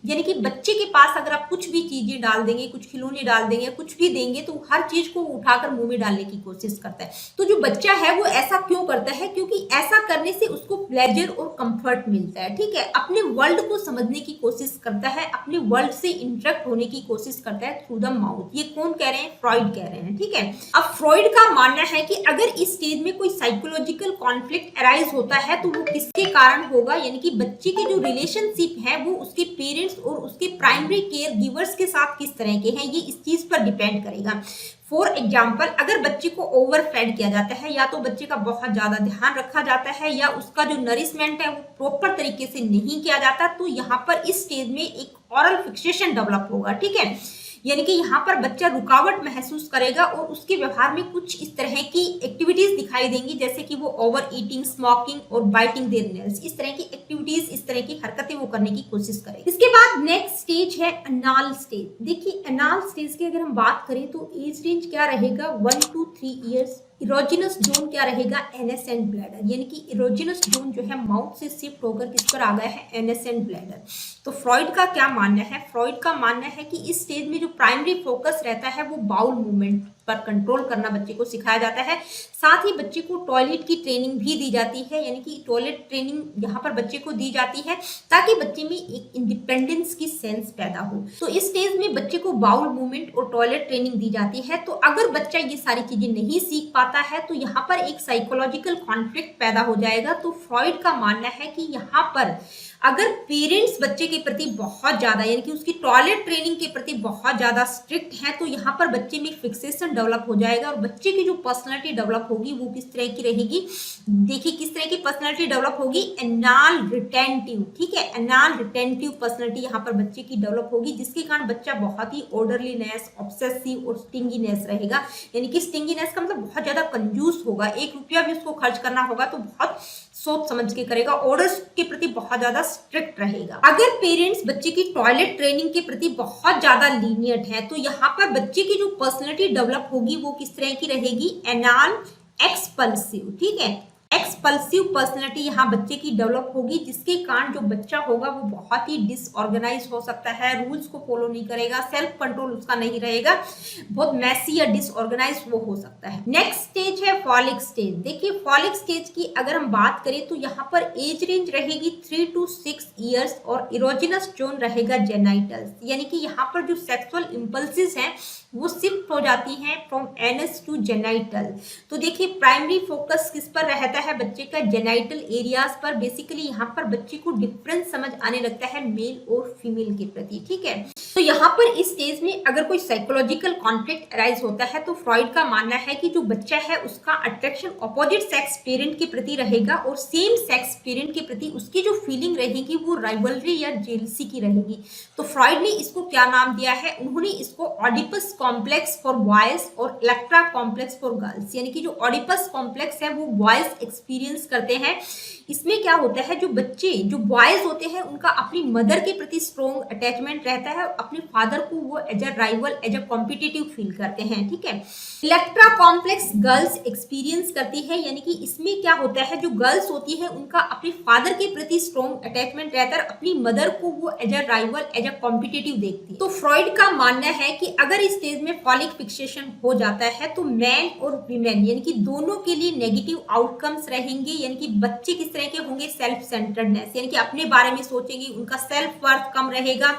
यानी कि बच्चे के पास अगर आप कुछ भी चीजें डाल देंगे, कुछ खिलौने डाल देंगे, कुछ भी देंगे, तो हर चीज को उठाकर मुंह में डालने की कोशिश करता है। तो जो बच्चा है वो ऐसा क्यों करता है, क्योंकि ऐसा करने से उसको प्लेजर और कंफर्ट मिलता है। ठीक है, अपने वर्ल्ड को समझने की कोशिश करता है, अपने वर्ल्ड से इंटरेक्ट होने की कोशिश करता है थ्रू द माउथ। ये कौन कह रहे हैं, फ्रॉइड कह रहे हैं। ठीक है, अब फ्रॉइड का मानना है कि अगर इस स्टेज में कोई साइकोलॉजिकल कॉन्फ्लिक्ट अराइज होता है तो वो किसके कारण होगा, यानी कि बच्चे के जो रिलेशनशिप है वो उसके पेरेंट्स और उसके प्राइमरी केयर गिवर्स के साथ किस तरह के हैं, ये इस चीज पर डिपेंड करेगा। फॉर एग्जाम्पल, अगर बच्चे को ओवर फेड किया जाता है, या तो बच्चे का बहुत ज्यादा ध्यान रखा जाता है, या उसका जो नरिशमेंट है वो प्रॉपर तरीके से नहीं किया जाता, तो यहाँ पर इस स्टेज में एक ऑरल फिक्सेशन डेवलप होगा। ठीक है, यानी कि यहाँ पर बच्चा रुकावट महसूस करेगा और उसके व्यवहार में कुछ इस तरह की एक्टिविटीज दिखाई देंगी, जैसे कि वो ओवर ईटिंग, स्मोकिंग और बाइटिंग देयर नेल्स, इस तरह की एक्टिविटीज, इस तरह की हरकतें वो करने की कोशिश करेगा। इसके बाद नेक्स्ट स्टेज है एनाल स्टेज। देखिए एनाल स्टेज की अगर हम बात करें तो एज रेंज क्या रहेगा, 1 to 3 ईयर्स। इरोजिनस जोन क्या रहेगा, एनस एंड ब्लैडर, यानी कि इरोजिनस जोन जो है माउथ से शिफ्ट होकर किस पर आ गया है, एनस एंड ब्लैडर। तो फ्रॉइड का क्या मानना है, फ्रॉइड का मानना है कि इस स्टेज में जो प्राइमरी फोकस रहता है वो बाउल मूवमेंट पर कंट्रोल करना बच्चे को सिखाया जाता है। साथ ही बच्चे को टॉयलेट की ट्रेनिंग भी दी जाती है, यानी कि टॉयलेट ट्रेनिंग यहाँ पर बच्चे को दी जाती है ताकि बच्चे में एक इंडिपेंडेंस की सेंस पैदा हो। तो इस स्टेज में बच्चे को बाउल मूवमेंट और टॉयलेट ट्रेनिंग दी जाती है। तो अगर बच्चा ये सारी चीजें नहीं सीख पाता है तो यहाँ पर एक साइकोलॉजिकल कॉन्फ्लिक्ट पैदा हो जाएगा। तो फ्रॉइड का मानना है कि यहाँ पर अगर पेरेंट्स बच्चे के प्रति बहुत ज्यादा, यानी कि उसकी टॉयलेट ट्रेनिंग के प्रति बहुत ज्यादा स्ट्रिक्ट हैं, तो यहाँ पर बच्चे में फिक्सेशन डेवलप हो जाएगा और बच्चे की जो पर्सनालिटी डेवलप होगी वो किस तरह की रहेगी, देखिए किस तरह की पर्सनालिटी डेवलप होगी, एनाल रिटेंटिव। ठीक है, एनाल रिटेंटिव पर्सनालिटी यहाँ पर बच्चे की डेवलप होगी, जिसके कारण बच्चा बहुत ही ऑर्डरलीनेस, ऑब्सेसिव और स्टिंगीनेस रहेगा। यानी कि स्टिंगीनेस का मतलब बहुत ज्यादा कंजूस होगा, 1 रुपया भी उसको खर्च करना होगा तो बहुत सोच समझ के करेगा, ऑर्डर्स के प्रति बहुत ज्यादा स्ट्रिक्ट रहेगा। अगर पेरेंट्स बच्चे की टॉयलेट ट्रेनिंग के प्रति बहुत ज्यादा लीनियंट है तो यहाँ पर बच्चे की जो पर्सनालिटी डेवलप होगी वो किस तरह की रहेगी, एनाल एक्सपल्सिव। ठीक है, एक्सपल्सिव पर्सनालिटी यहाँ बच्चे की डेवलप होगी, जिसके कारण जो बच्चा होगा वो बहुत ही डिसऑर्गेनाइज हो सकता है, रूल्स को फॉलो नहीं करेगा, सेल्फ कंट्रोल उसका नहीं रहेगा, बहुत मैसी या डिसऑर्गेनाइज वो हो सकता है। नेक्स्ट स्टेज है फॉलिक स्टेज। देखिए फॉलिक स्टेज की अगर हम बात करें तो यहाँ पर एज रेंज रहेगी 3 to 6 ईयर्स और इरोजिनस जोन रहेगा जेनाइटल्स, यानी कि यहाँ पर जो सेक्सुअल इंपल्सिस हैं वो शिफ्ट हो जाती हैं फ्रॉम एनस टू जेनाइटल। तो देखिए प्राइमरी फोकस किस पर रहता है, बच्चे का जेनाइटल एरियाज पर। बेसिकली यहाँ पर बच्चे को डिफरेंस समझ आने लगता है मेल और फीमेल के प्रति। ठीक है, तो यहाँ पर इस स्टेज में अगर कोई साइकोलॉजिकल कॉन्फ्लिक्ट अराइज होता है तो फ्रॉइड का मानना है कि जो बच्चा है उसका अट्रैक्शन ऑपोजिट सेक्स पेरेंट के प्रति रहेगा और सेम सेक्स पेरेंट के प्रति उसकी जो फीलिंग रहेगी वो राइवलरी या जेलसी की रहेगी। तो फ्रॉइड ने इसको क्या नाम दिया है, उन्होंने इसको ऑडिपस कॉम्प्लेक्स फॉर बॉयज और इलेक्ट्रा कॉम्प्लेक्स फॉर गर्ल्स, यानी कि जो ऑडिपस कॉम्प्लेक्स है वो बॉयज एक्सपीरियंस करते हैं। इसमें क्या होता है, जो बच्चे जो बॉयज होते हैं उनका अपनी मदर के प्रति स्ट्रॉन्ग अटैचमेंट रहता है, अपने फादर को वो as a rival, as a competitive फील करते हैं। ठीक है, इलेक्ट्रा कॉम्प्लेक्स गर्ल्स एक्सपीरियंस करती है, यानी कि इसमें क्या होता है, जो गर्ल्स होती है उनका अपने फादर के प्रति स्ट्रॉन्ग अटैचमेंट रहता है, अपनी मदर को वो as a rival, as a competitive देखती है। तो फ्रॉइड का मानना है कि अगर इस स्टेज में फॉलिक फिक्सेशन हो जाता है तो मैन और वीमेन यानी कि दोनों के लिए नेगेटिव आउटकम्स रहेंगे, यानी कि बच्चे किस तरह के होंगे, सेल्फ सेंटर्डनेस, यानी कि अपने बारे में सोचेंगे, उनका सेल्फ वर्थ कम रहेगा,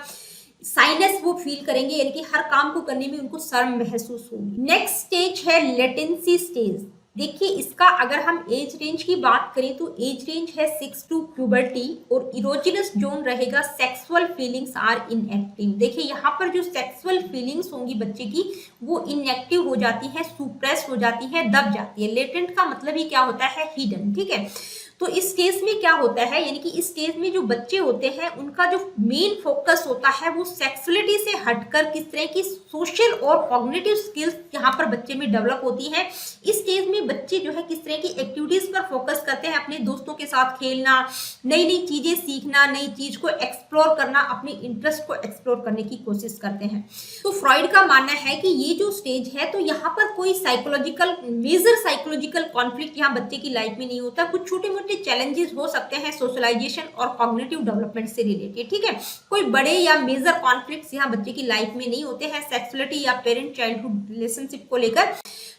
साइनेस वो फील करेंगे, यानी कि हर काम को करने में उनको शर्म महसूस होगी। नेक्स्ट स्टेज है लेटेंसी स्टेज। देखिए इसका अगर हम एज रेंज की बात करें तो एज रेंज है 6 टू प्यूबर्टी और इरोजिनस जोन रहेगा सेक्सुअल फीलिंग्स आर इनएक्टिव। देखिए यहाँ पर जो सेक्सुअल फीलिंग्स होंगी बच्चे की वो इनएक्टिव हो जाती है, सुप्रेस हो जाती है, दब जाती है। लेटेंट का मतलब ही क्या होता है, हिडन। ठीक है, तो इस स्टेज में क्या होता है, यानी कि इस स्टेज में जो बच्चे होते हैं उनका जो मेन फोकस होता है वो सेक्सुअलिटी से हटकर किस तरह की सोशल और कॉग्निटिव स्किल्स यहाँ पर बच्चे में डेवलप होती है। इस स्टेज में बच्चे जो है किस तरह की एक्टिविटीज पर फोकस करते हैं, अपने दोस्तों के साथ खेलना, नई नई चीजें सीखना, नई चीज को एक्सप्लोर करना, अपने इंटरेस्ट को एक्सप्लोर करने की कोशिश करते हैं। तो फ्रॉइड का मानना है कि ये जो स्टेज है तो यहाँ पर कोई मेजर साइकोलॉजिकल कॉन्फ्लिक्ट यहाँ बच्चे की लाइफ में नहीं होता। कुछ छोटे मोटे चैलेंजेस हो सकते हैं सोशलाइजेशन और कॉग्निटिव डेवलपमेंट से रिलेटेड। ठीक है, कोई बड़े या मेजर कॉन्फ्लिक्ट्स यहाँ बच्चे की लाइफ में नहीं होते हैं सेक्सुअलिटी या पेरेंट चाइल्डहुड रिलेशनशिप को लेकर।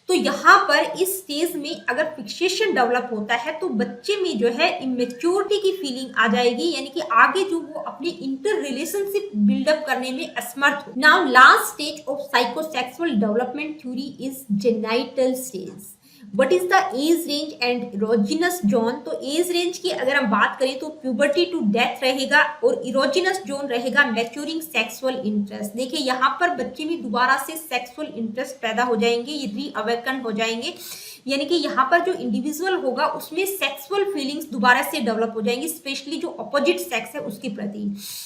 तो यहाँ पर इस स्टेज में अगर फिक्सेशन डेवलप होता है तो बच्चे में जो है इमेच्योरिटी की फीलिंग आ जाएगी, यानी कि आगे जो वो अपनी इंटर रिलेशनशिप बिल्डअप करने में असमर्थ हो। Now last stage of psychosexual development theory is genital stage. What is the age range and erogenous zone. तो एज रेंज की अगर हम बात करें तो प्यूबर्टी टू डेथ रहेगा और इरोजिनस जोन रहेगा मैच्योरिंग सेक्सुअल इंटरेस्ट। देखिए यहाँ पर बच्चे में दोबारा से सेक्सुअल इंटरेस्ट पैदा हो जाएंगे, ये रीअवेकन हो जाएंगे, यानी कि यहाँ पर जो इंडिविजुअल होगा उसमें सेक्सुअल फीलिंग्स दोबारा से डेवलप हो जाएंगी, स्पेशली जो अपोजिट सेक्स है उसके प्रति।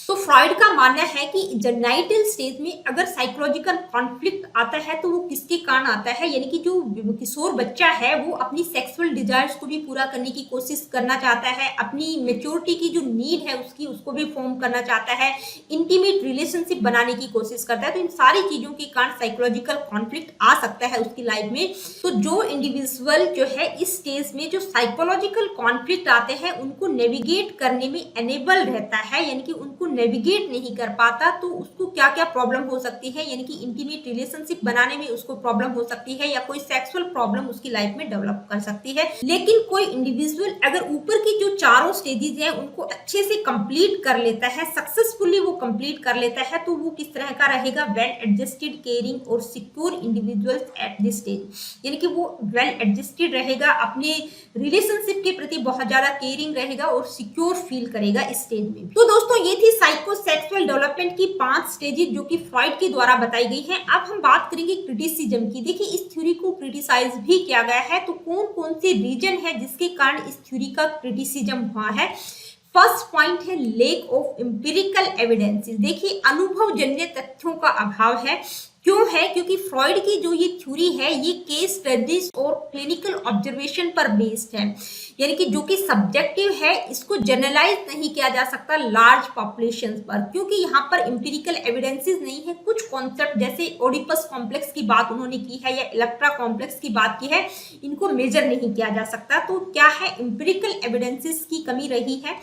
तो फ्रॉइड का मानना है कि जेनाइटल स्टेज में अगर साइकोलॉजिकल कॉन्फ्लिक्ट आता है तो वो किसके कारण आता है, यानी कि जो किशोर बच्चा है वो अपनी सेक्सुअल डिजायर्स को भी पूरा करने की कोशिश करना चाहता है, अपनी मेच्योरिटी की जो नीड है उसको भी फॉर्म करना चाहता है, इंटीमेट रिलेशनशिप बनाने की कोशिश करता है। तो इन सारी चीजों के कारण साइकोलॉजिकल कॉन्फ्लिक्ट आ सकता है उसकी लाइफ में। तो जो इंडिविजुअल जो है इस स्टेज में जो साइकोलॉजिकल कॉन्फ्लिक्ट आते हैं उनको नेविगेट करने में एनेबल रहता है, यानी कि उनको नेविगेट नहीं कर पाता तो उसको क्या क्या प्रॉब्लम हो सकती है, यानी कि इंटीमेट रिलेशनशिप बनाने में उसको प्रॉब्लम हो सकती है या कोई सेक्सुअल प्रॉब्लम उसकी लाइफ में डेवलप कर सकती है। लेकिन कोई इंडिविजुअल अगर ऊपर की जो चारों स्टेजेस हैं उनको अच्छे से कंप्लीट कर लेता है, सक्सेसफुली वो कंप्लीट कर लेता है, तो वो किस तरह का रहेगा, वेल एडजस्टेड, केयरिंग और secure individuals at this stage, यानी कि वो वेल एडजस्टेड रहेगा, अपने रिलेशनशिप के प्रति बहुत ज्यादा केयरिंग रहेगा और सिक्योर फील करेगा इस स्टेज में। तो दोस्तों ये थी साइकोसेक्सुअल डेवलपमेंट की 5 स्टेजेस जो कि फ्रॉइड के द्वारा बताई गई हैं। अब हम बात करेंगे क्रिटिसिज्म की। देखिए इस थ्योरी को क्रिटिसाइज भी किया गया है, तो कौन कौन से रीजन है जिसके कारण इस थ्योरी का क्रिटिसिज्म हुआ है। फर्स्ट पॉइंट है लेक ऑफ एम्पिरिकल एविडेंसेस। देखिए अनुभवजन्य तथ्यों का अभाव है। क्यों है, क्योंकि फ्रॉइड की जो ये थ्योरी है ये केस स्टडीज और क्लिनिकल ऑब्जर्वेशन पर बेस्ड है, यानी कि जो कि सब्जेक्टिव है, इसको जनरलाइज नहीं किया जा सकता लार्ज पॉपुलेशन पर, क्योंकि यहाँ पर एम्पिरिकल एविडेंसेस नहीं है। कुछ कॉन्सेप्ट जैसे ओडिपस कॉम्प्लेक्स की बात उन्होंने की है या इलेक्ट्रा कॉम्प्लेक्स की बात की है, इनको मेजर नहीं किया जा सकता। तो क्या है, एम्पिरिकल एविडेंसेस की कमी रही है।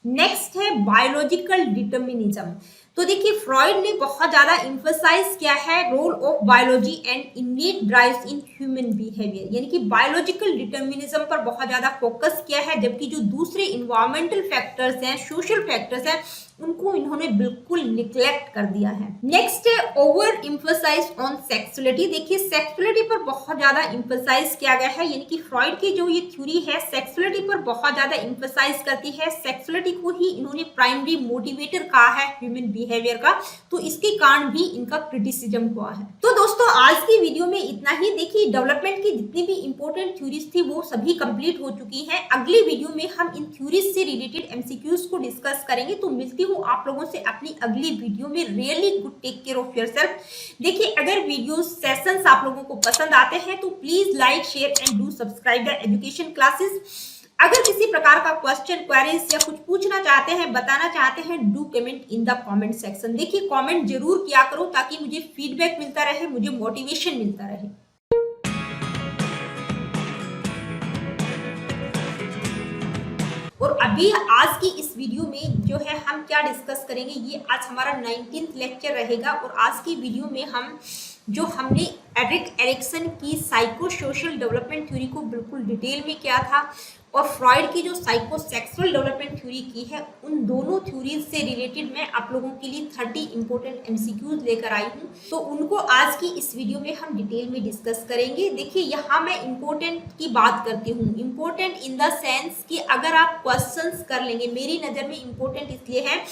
नेक्स्ट है बायोलॉजिकल डिटर्मिनिज्म। तो देखिए फ्रॉइड ने बहुत ज्यादा इंफसाइज किया है role of biology and innate drives in human behaviour, यानी कि बायोलॉजिकल डिटर्मिनिज्म पर बहुत ज्यादा फोकस किया है, जबकि जो दूसरे इन्वायरमेंटल फैक्टर्स हैं, सोशल फैक्टर्स हैं, उनको इन्होंने बिल्कुल निग्लेक्ट कर दिया है। नेक्स्ट है ओवर इम्फसाइज ऑन सेक्सुअलिटी। देखिए सेक्सुअलिटी पर बहुत ज्यादा इम्फसाइज किया गया है, यानी कि फ्रॉइड की जो ये थ्योरी है सेक्सुअलिटी पर बहुत ज्यादा इम्फसाइज करती है। सेक्सुअलिटी को ही इन्होंने प्राइमरी मोटिवेटर कहा है ह्यूमन बिहेवियर का, तो इसके कारण भी इनका क्रिटिसिज्म हुआ है। तो दोस्तों आज की वीडियो में इतना ही। देखिए डेवलपमेंट की जितनी भी इंपॉर्टेंट थ्योरीज थी वो सभी कंप्लीट हो चुकी है। अगली वीडियो में हम इन थ्योरीज से रिलेटेड एमसीक्यूज को डिस्कस करेंगे। तो मिलती हूँ आप लोगों से अपनी अगली वीडियो में। Really good, take care of yourself. देखिए अगर वीडियो सेशंस आप लोगों को पसंद आते हैं तो please like, share and do subscribe the education classes. अगर किसी प्रकार का क्वेश्चन, क्वेरीज या कुछ पूछना चाहते हैं, बताना चाहते हैं, do comment in the comment section. देखिए कमेंट जरूर किया करो ताकि मुझे फीडबैक मिलता रहे, मुझे मोटिवेशन मिलता रहे। और अभी आज की इस वीडियो में जो है हम क्या डिस्कस करेंगे, ये आज हमारा 19th लेक्चर रहेगा। और आज की वीडियो में हमने एरिक एरिक्सन की साइको सोशल डेवलपमेंट थ्योरी को बिल्कुल डिटेल में किया था, और फ्रॉइड की जो साइकोसेक्सुअल डेवलपमेंट थ्योरी की है, उन दोनों थ्योरीज से रिलेटेड मैं आप लोगों के लिए 30 इंपॉर्टेंट एमसीक्यूज लेकर आई हूँ। तो उनको आज की इस वीडियो में हम डिटेल में डिस्कस करेंगे। देखिए यहाँ मैं इंपॉर्टेंट की बात करती हूँ, इंपॉर्टेंट इन द सेंस कि अगर आप क्वेश्चंस कर लेंगे, मेरी नज़र में इंपॉर्टेंट इसलिए है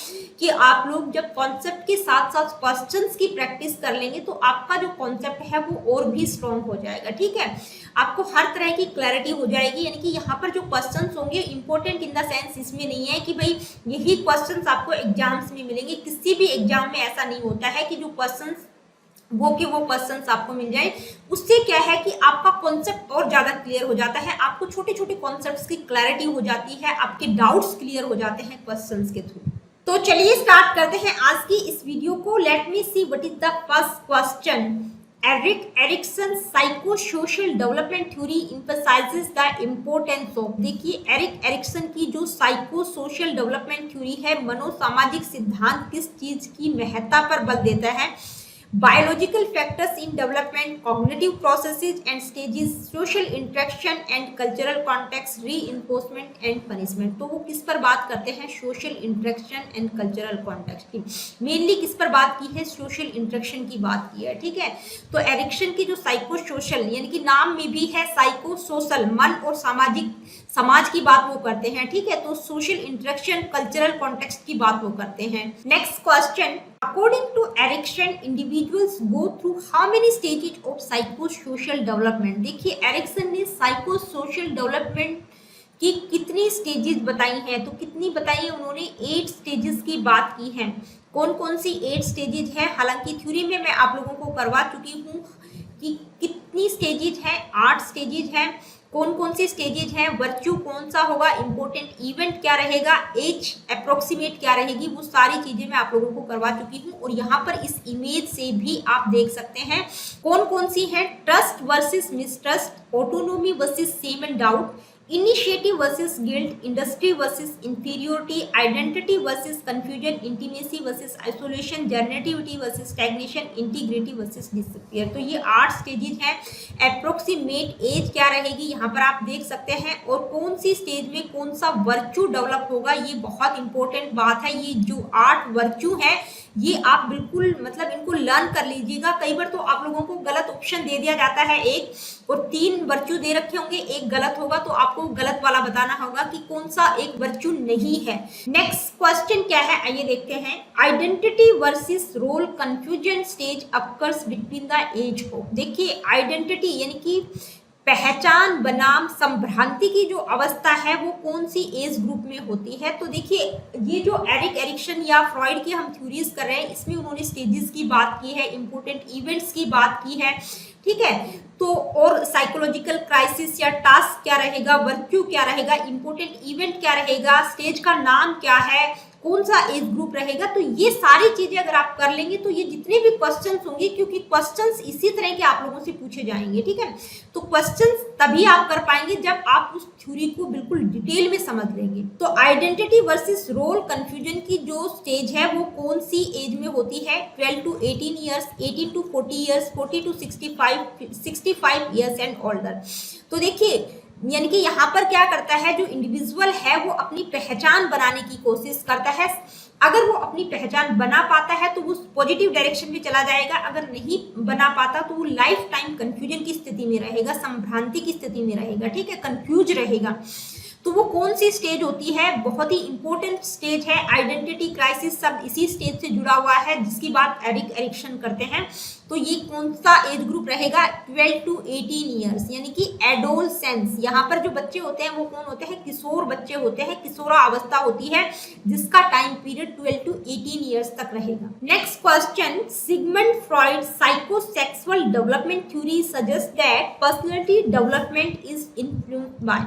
कि आप लोग जब कॉन्सेप्ट के साथ साथ क्वेश्चंस की प्रैक्टिस कर लेंगे तो आपका जो कॉन्सेप्ट है वो और भी स्ट्रॉन्ग हो जाएगा। ठीक है, आपको हर तरह की क्लैरिटी हो जाएगी। यानी कि यहाँ पर जो क्वेश्चंस होंगे इंपॉर्टेंट इन द सेंस इसमें नहीं है कि भाई यही क्वेश्चंस आपको एग्जाम्स में मिलेंगे। किसी भी एग्जाम में ऐसा नहीं होता है कि जो क्वेश्चंस वो क्वेश्चंस आपको मिल जाए। उससे क्या है कि आपका कॉन्सेप्ट और ज्यादा क्लियर हो जाता है, आपको छोटे छोटे कॉन्सेप्ट्स की क्लैरिटी हो जाती है, आपके डाउट्स क्लियर हो जाते हैं क्वेश्चंस के थ्रू। तो चलिए स्टार्ट करते हैं आज की इस वीडियो को। Late me see what is the first question. Erik Erikson's psychosocial development theory emphasizes the importance of। देखिए एरिक एरिक्सन की जो साइकोसोशल डेवलपमेंट थ्योरी है, मनोसामाजिक सिद्धांत किस चीज की महत्ता पर बल देता है? Biological factors in development, cognitive processes and stages, social interaction and cultural context, reinforcement and punishment. तो वो किस पर बात करते हैं? Social interaction and cultural context की। मेनली किस पर बात की है? सोशल इंटरेक्शन की बात की है। ठीक है, तो एरिक्सन की जो साइको सोशल यानी कि नाम में भी है साइको सोशल, मन और सामाजिक समाज की बात वो करते हैं। ठीक है, तो सोशल इंटरेक्शन कल्चरल कॉन्टेक्स्ट की बात वो करते हैं। Next question, according to Erikson, individuals go through how many stages of psychosocial development? देखिए एरिक्सन ने साइकोसोशल डेवलपमेंट की कितनी स्टेजेस बताई हैं, तो कितनी बताई है उन्होंने? 8 स्टेजेस की बात की है। कौन कौन सी 8 स्टेजेस है? हालांकि थ्योरी में मैं आप लोगों को करवा चुकी हूँ कि कितनी स्टेजेस है, 8 स्टेजेस है। कौन कौन सी स्टेजेज हैं, वर्च्यू कौन सा होगा, इंपॉर्टेंट इवेंट क्या रहेगा, एज अप्रोक्सीमेट क्या रहेगी, वो सारी चीजें मैं आप लोगों को करवा चुकी हूँ। और यहाँ पर इस इमेज से भी आप देख सकते हैं कौन कौन सी है। Trust versus mistrust, autonomy versus shame and doubt, initiative versus guilt, industry versus inferiority, identity versus confusion, intimacy versus isolation, generativity versus stagnation, integrity versus disappear. तो ये 8 स्टेजेस हैं। अप्रोक्सीमेट एज क्या रहेगी यहाँ पर आप देख सकते हैं, और कौन सी स्टेज में कौन सा वर्च्यू डेवलप होगा, ये बहुत इंपॉर्टेंट बात है। ये जो 8 वर्च्यू है ये आप बिल्कुल मतलब इनको लर्न कर लीजिएगा। कई बार तो आप लोगों को गलत ऑप्शन दे दिया जाता है एक, और 3 वर्च्यू दे रखे होंगे, एक गलत होगा, तो आपको गलत वाला बताना होगा कि कौन सा एक वर्च्यू नहीं है। नेक्स्ट क्वेश्चन क्या है, आइए देखते हैं। Identity versus role confusion stage occurs between the age of. देखिए आइडेंटिटी यानी कि पहचान बनाम संभ्रांति की जो अवस्था है वो कौन सी एज ग्रुप में होती है? तो देखिए ये जो एरिक एरिक्सन या फ्रॉइड की हम थ्योरीज कर रहे हैं, इसमें उन्होंने स्टेजेस की बात की है, इंपॉर्टेंट इवेंट्स की बात की है। ठीक है, तो और साइकोलॉजिकल क्राइसिस या टास्क क्या रहेगा, वर्च्यू क्या रहेगा, इंपॉर्टेंट इवेंट क्या रहेगा, स्टेज का नाम क्या है, कौन सा एज ग्रुप रहेगा। तो ये सारी चीजें अगर आप कर लेंगे तो ये जितने भी क्वेश्चंस होंगे, क्योंकि क्वेश्चंस इसी तरह के आप लोगों से पूछे जाएंगे। ठीक है, तो क्वेश्चंस तभी आप कर पाएंगे जब आप उस थ्योरी को बिल्कुल डिटेल में समझ लेंगे। तो आइडेंटिटी वर्सेस रोल कंफ्यूजन की जो स्टेज है वो कौन सी एज में होती है? 12 to 18 years, 18 to 40 years, 40 to 65 years and older. तो देखिए यानी कि यहाँ पर क्या करता है, जो इंडिविजुअल है वो अपनी पहचान बनाने की कोशिश करता है। अगर वो अपनी पहचान बना पाता है तो वो पॉजिटिव डायरेक्शन में चला जाएगा, अगर नहीं बना पाता तो वो लाइफ टाइम कंफ्यूजन की स्थिति में रहेगा, संभ्रांति की स्थिति में रहेगा। ठीक है, कंफ्यूज रहेगा। तो वो कौन सी स्टेज होती है? बहुत ही इंपॉर्टेंट स्टेज है। आइडेंटिटी क्राइसिस सब इसी स्टेज से जुड़ा हुआ है जिसकी बात एरिक एरिक्सन करते हैं। तो ये कौन सा एज ग्रुप रहेगा? 12 to 18 ईयर्स, यानी कि एडोलसेंस। यहाँ पर जो बच्चे होते हैं वो कौन होते हैं? किशोर बच्चे होते हैं, किशोरा अवस्था होती है जिसका टाइम पीरियड 12 to 18 ईयर्स तक रहेगा। Next question, Sigmund Freud psychosexual development theory suggest that personality development is influenced by.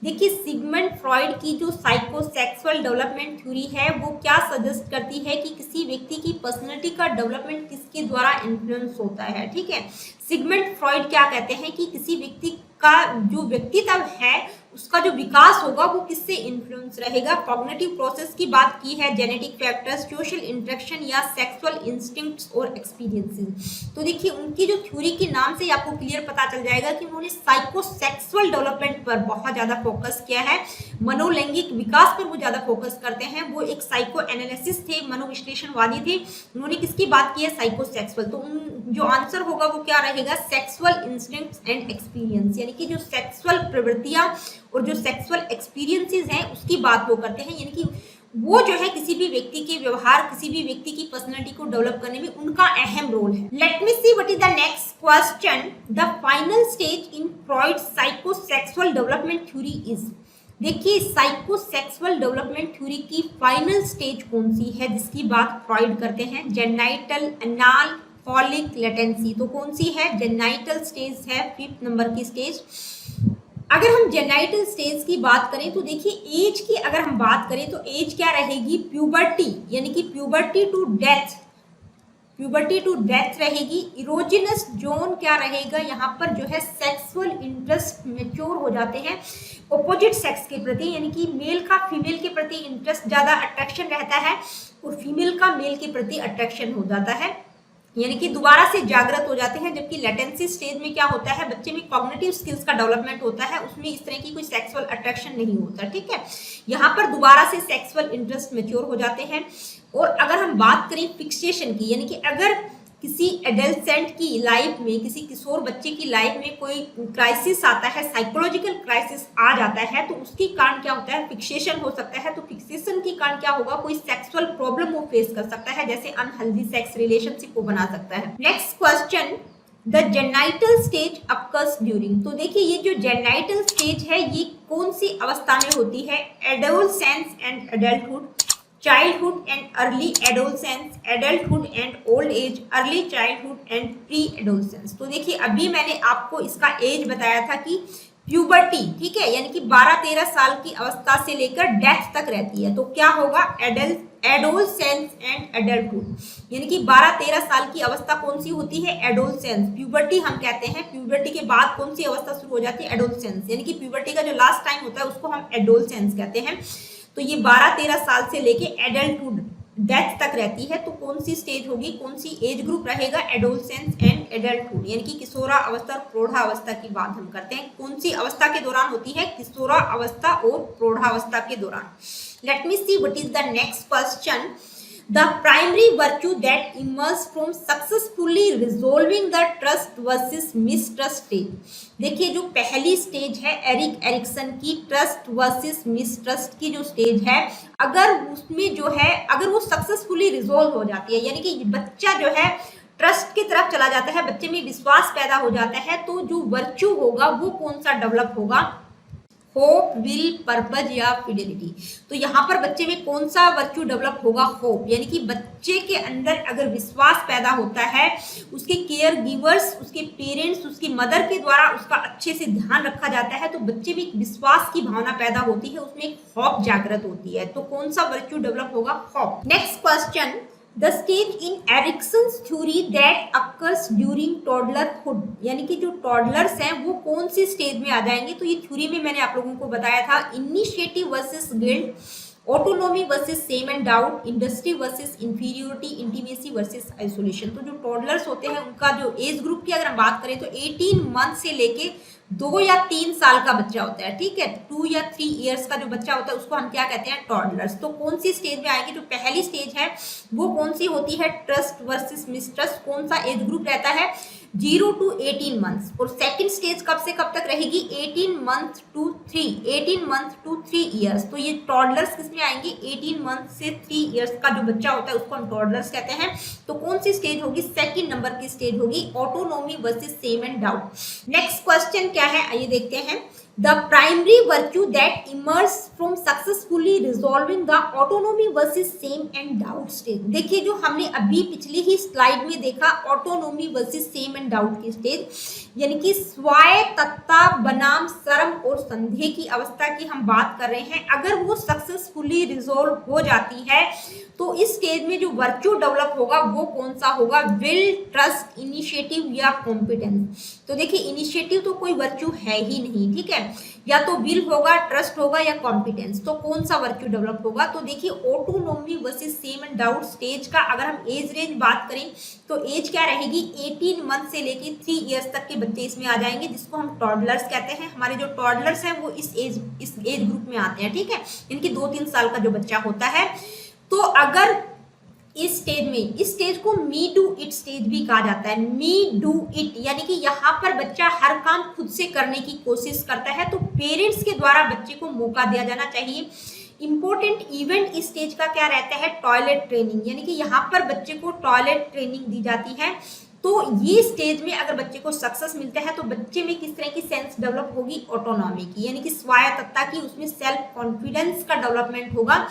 देखिए सिगमंड फ्रॉइड की जो साइकोसेक्सुअल डेवलपमेंट थ्योरी है वो क्या सजेस्ट करती है कि किसी व्यक्ति की पर्सनैलिटी का डेवलपमेंट किसके द्वारा इन्फ्लुएंस होता है। ठीक है, सिगमंड फ्रॉइड क्या कहते हैं कि किसी व्यक्ति का जो व्यक्तित्व है उसका जो विकास होगा वो किससे इन्फ्लुएंस रहेगा? कॉग्निटिव प्रोसेस की बात की है, जेनेटिक फैक्टर्स, सोशल इंटरेक्शन या सेक्सुअल इंस्टिंक्ट्स और एक्सपीरियंसेस। तो देखिए उनकी जो थ्योरी के नाम से आपको क्लियर पता चल जाएगा कि उन्होंने साइकोसेक्सुअल डेवलपमेंट पर बहुत ज्यादा फोकस किया है, मनोलैंगिक विकास पर वो ज्यादा फोकस करते हैं। वो एक साइको एनालिसिस थे, मनोविश्लेषणवादी थे। उन्होंने किसकी बात की है? साइकोसेक्सुअल। तो जो आंसर होगा वो क्या रहेगा? सेक्सुअल इंस्टिंक्ट्स एंड एक्सपीरियंस, यानी कि जो सेक्सुअल प्रवृत्तियां और जो सेक्सुअल एक्सपीरियंसेस हैं उसकी बात वो करते हैं, यानी कि वो जो है किसी भी व्यक्ति के व्यवहार, किसी भी व्यक्ति की पर्सनालिटी को डेवलप करने में उनका अहम रोल है। Late me see what is the next question. The final stage in Freud psychosexual development theory is. देखिए साइकोसेक्सुअल डेवलपमेंट थ्योरी की फाइनल स्टेज कौन सी है जिसकी बात फ्रॉइड करते हैं? Genital anal folic latency. तो कौन सी है? जेनाइटल स्टेज है, 5th नंबर की स्टेज। अगर हम जेनाइटल स्टेज की बात करें तो देखिए एज की अगर हम बात करें तो एज क्या रहेगी? प्यूबर्टी, यानी कि puberty to death, puberty to death रहेगी। इरोजिनस जोन क्या रहेगा? यहाँ पर जो है सेक्सुअल इंटरेस्ट मेच्योर हो जाते हैं ऑपोजिट सेक्स के प्रति, यानी कि मेल का फीमेल के प्रति इंटरेस्ट ज्यादा अट्रैक्शन रहता है और फीमेल का मेल के प्रति अट्रैक्शन हो जाता है, यानी कि दोबारा से जागृत हो जाते हैं। जबकि लेटेंसी स्टेज में क्या होता है? बच्चे में कॉग्निटिव स्किल्स का डेवलपमेंट होता है, उसमें इस तरह की कोई सेक्सुअल अट्रैक्शन नहीं होता, ठीक है। यहाँ पर दोबारा से सेक्सुअल इंटरेस्ट मैच्योर हो जाते हैं। और अगर हम बात करें फिक्सेशन की, यानी कि अगर किसी एडल्सेंट की लाइफ में, किसी किशोर बच्चे की लाइफ में कोई क्राइसिस आता है, साइकोलॉजिकल क्राइसिस आ जाता है, तो उसके कारण क्या होता है? फिक्सेशन हो सकता है। तो फिक्सेशन के कारण क्या होगा? कोई सेक्सुअल प्रॉब्लम वो फेस कर सकता है, जैसे अनहेल्दी सेक्स रिलेशनशिप को बना सकता है। Next question, the genital stage occurs during. तो देखिए ये जो जेनाइटल स्टेज है ये कौन सी अवस्था में होती है? Adolescence and adulthood, childhood and early adolescence, adulthood and old age, early childhood and pre adolescence. तो देखिए अभी मैंने आपको इसका एज बताया था कि प्यूबर्टी, ठीक है, यानी कि 12-13 साल की अवस्था से लेकर डेथ तक रहती है। तो क्या होगा? एडोलसेंस एंड एडल्टहुड, यानी कि 12-13 साल की अवस्था कौन सी होती है? एडोलसेंस। प्यूबर्टी हम कहते हैं, प्यूबर्टी के बाद कौन सी अवस्था शुरू हो जाती है? एडोलसेंस, यानी कि प्यूबर्टी का जो लास्ट टाइम होता है उसको हम एडोलसेंस कहते हैं। तो ये 12-13 साल से लेके एडल्टहुड डेथ तक रहती है। तो कौन सी स्टेज होगी, कौन सी एज ग्रुप रहेगा? एडोलसेंस एंड एडल्टहुड, यानी कि किशोरा अवस्था और प्रौढ़ावस्था की बात हम करते हैं। कौन सी अवस्था के दौरान होती है? किशोरा अवस्था और प्रौढ़ावस्था के दौरान। Late me see what is the next question. The primary virtue that emerges from successfully resolving the trust versus mistrust stage। देखिए जो पहली स्टेज है एरिक एरिक्सन की, ट्रस्ट वर्सेस मिसट्रस्ट की जो स्टेज है, अगर उसमें जो है अगर वो सक्सेसफुली रिजोल्व हो जाती है, यानी कि बच्चा जो है ट्रस्ट की तरफ चला जाता है, बच्चे में विश्वास पैदा हो जाता है, तो जो वर्च्यू होगा वो कौन सा डेवलप होगा? होप, विल, पर्पज या फिडेलिटी। तो यहाँ पर बच्चे में कौन सा वर्च्यू डेवलप होगा? होप, यानी कि बच्चे के अंदर अगर विश्वास पैदा होता है, उसके केयर गिवर्स, उसके पेरेंट्स, उसकी मदर के द्वारा उसका अच्छे से ध्यान रखा जाता है, तो बच्चे में एक विश्वास की भावना पैदा होती है, उसमें एक होप जागृत होती है। तो कौन सा वर्च्यू डेवलप होगा? Hope. Next question, the stage in Erikson's theory that occurs during toddlerhood, यानी कि जो टॉडलर्स हैं वो कौन सी स्टेज में आ जाएंगे? तो ये थ्योरी में मैंने आप लोगों को बताया था, initiative versus guilt, autonomy versus shame and doubt, industry versus inferiority, intimacy versus isolation. तो जो टॉडलर्स होते हैं उनका जो एज ग्रुप की अगर हम बात करें तो 18 मंथ से लेके 2 या 3 साल का बच्चा होता है, ठीक है। 2 या 3 इयर्स का जो बच्चा होता है उसको हम क्या कहते हैं? टॉडलर्स। तो कौन सी स्टेज में आएगी? जो पहली स्टेज है वो कौन सी होती है? Trust versus mistrust. कौन सा एज ग्रुप रहता है? 0 to 18 मंथ्स। और सेकंड स्टेज कब से कब तक रहेगी? 18 मंथ टू 3 इयर्स। तो ये टॉडलर्स किसमें आएंगे? 18 मंथ से 3 इयर्स का जो बच्चा होता है उसको हम टॉडलर्स कहते हैं। तो कौन सी स्टेज होगी? सेकंड नंबर की स्टेज होगी, autonomy versus shame and doubt. Next question क्या है, आइए देखते हैं। The primary virtue that emerges from successfully resolving the autonomy versus same and doubt stage। देखिए जो हमने अभी पिछली ही स्लाइड में देखा, autonomy versus shame and doubt की स्टेज, यानी कि स्वायत्तता बनाम शर्म और संदेह की अवस्था की हम बात कर रहे हैं। अगर वो सक्सेसफुली रिजोल्व हो जाती है तो इस स्टेज में जो वर्च्यू डेवलप होगा वो कौन सा होगा? विल, ट्रस्ट, इनिशिएटिव या कॉम्पिटेंस। तो देखिए इनिशिएटिव तो कोई वर्च्यू है ही नहीं, ठीक है। या तो विल होगा, ट्रस्ट होगा या कॉम्पिटेंस। तो कौन सा वर्च्यू डेवलप होगा? तो देखिए autonomy versus shame and doubt stage का अगर हम एज रेंज बात करें तो एज क्या रहेगी? 18 मंथ से लेके 3 इयर्स तक के बच्चे इसमें आ जाएंगे, जिसको हम टॉडलर्स कहते हैं। हमारे जो टॉडलर्स हैं वो इस एज ग्रुप में आते हैं, ठीक है, इनकी 2-3 साल का जो बच्चा होता है। तो अगर इस स्टेज को मी डू इट स्टेज भी कहा जाता है। मी डू इट यानी कि यहाँ पर बच्चा हर काम खुद से करने की कोशिश करता है, तो पेरेंट्स के द्वारा बच्चे को मौका दिया जाना चाहिए। इंपॉर्टेंट इवेंट इस स्टेज का क्या रहता है? टॉयलेट ट्रेनिंग, यानी कि यहाँ पर बच्चे को टॉयलेट ट्रेनिंग दी जाती है। तो ये स्टेज में अगर बच्चे को सक्सेस मिलता है तो बच्चे में किस तरह की सेंस डेवलप होगी? ऑटोनॉमी की, यानी कि स्वायत्तता की, उसमें सेल्फ कॉन्फिडेंस का डेवलपमेंट होगा।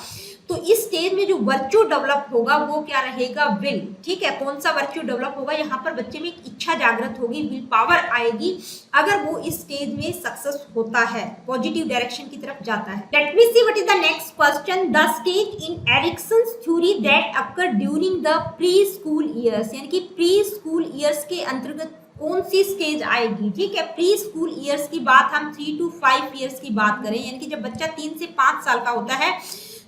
तो इस स्टेज में जो वर्च्यू डेवलप होगा वो क्या रहेगा? विल, ठीक है। कौन सा वर्च्यू डेवलप होगा? यहाँ पर बच्चे में एक इच्छा जागृत होगी, विल पावर आएगी अगर वो इस स्टेज में सक्सेस होता है, पॉजिटिव डायरेक्शन की तरफ जाता है। Late me see what is the next question. The stage in Erikson's theory that occur during the pre school years, यानी कि प्री स्कूल ईयर्स के अंतर्गत कौन सी स्टेज आएगी? ठीक है, प्री स्कूल ईयर्स की बात हम 3 to 5 ईयर्स की बात करें, यानी कि जब बच्चा 3 से 5 साल का होता है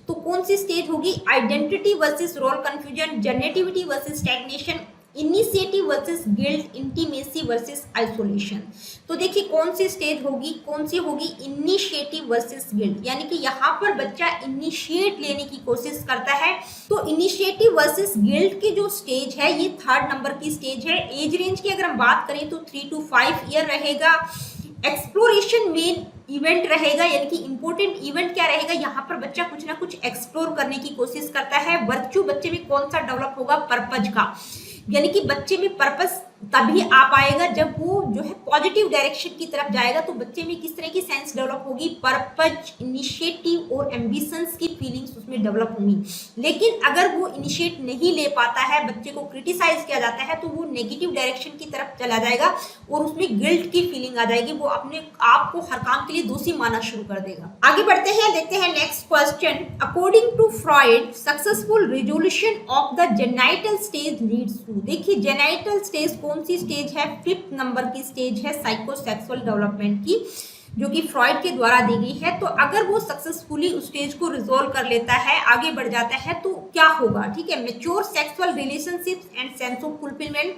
तो कौन सी स्टेज होगी? Identity versus role confusion, generativity versus stagnation, initiative versus guilt, intimacy versus isolation. तो देखिए कौन सी स्टेज होगी? कौन सी होगी? इनिशिएटिव वर्सेस गिल्ट, यानी कि यहाँ पर बच्चा इनिशिएट लेने की कोशिश करता है। तो इनिशिएटिव वर्सेस गिल्ट की जो स्टेज है ये 3rd नंबर की स्टेज है। एज रेंज की अगर हम बात करें तो 3 to 5 ईयर रहेगा। एक्सप्लोरेशन मेन इवेंट रहेगा, यानी कि इंपॉर्टेंट इवेंट क्या रहेगा? यहाँ पर बच्चा कुछ ना कुछ एक्सप्लोर करने की कोशिश करता है। वर्च्यू बच्चे में कौन सा डेवलप होगा? पर्पज का, यानी कि बच्चे में पर्पस तभी आ पाएगा जब वो जो है पॉजिटिव डायरेक्शन की तरफ जाएगा। तो बच्चे में किस तरह की सेंस डेवलप होगी? पर्पज, इनिशिएटिव और एम्बिशंस की फीलिंग्स उसमें डेवलप होंगी। लेकिन अगर वो इनिशिएट नहीं ले पाता है, बच्चे को क्रिटिसाइज किया जाता है, तो वो नेगेटिव डायरेक्शन की तरफ चला जाएगा और उसमें गिल्ट की फीलिंग आ जाएगी। वो अपने आप को हर काम के लिए दोषी मानना शुरू कर देगा। आगे बढ़ते हैं, देखते हैं next question. According to Freud, successful resolution of the genital stage leads to. देखिए जेनाइटल स्टेज कौन सी स्टेज है? 5th नंबर की स्टेज है साइकोसेक्सुअल डेवलपमेंट की, जो कि फ्रॉइड के द्वारा दी गई है। तो अगर वो सक्सेसफुली उस स्टेज को रिजोल्व कर लेता है, आगे बढ़ जाता है, तो क्या होगा? ठीक है, mature sexual relationships and sense of fulfilment,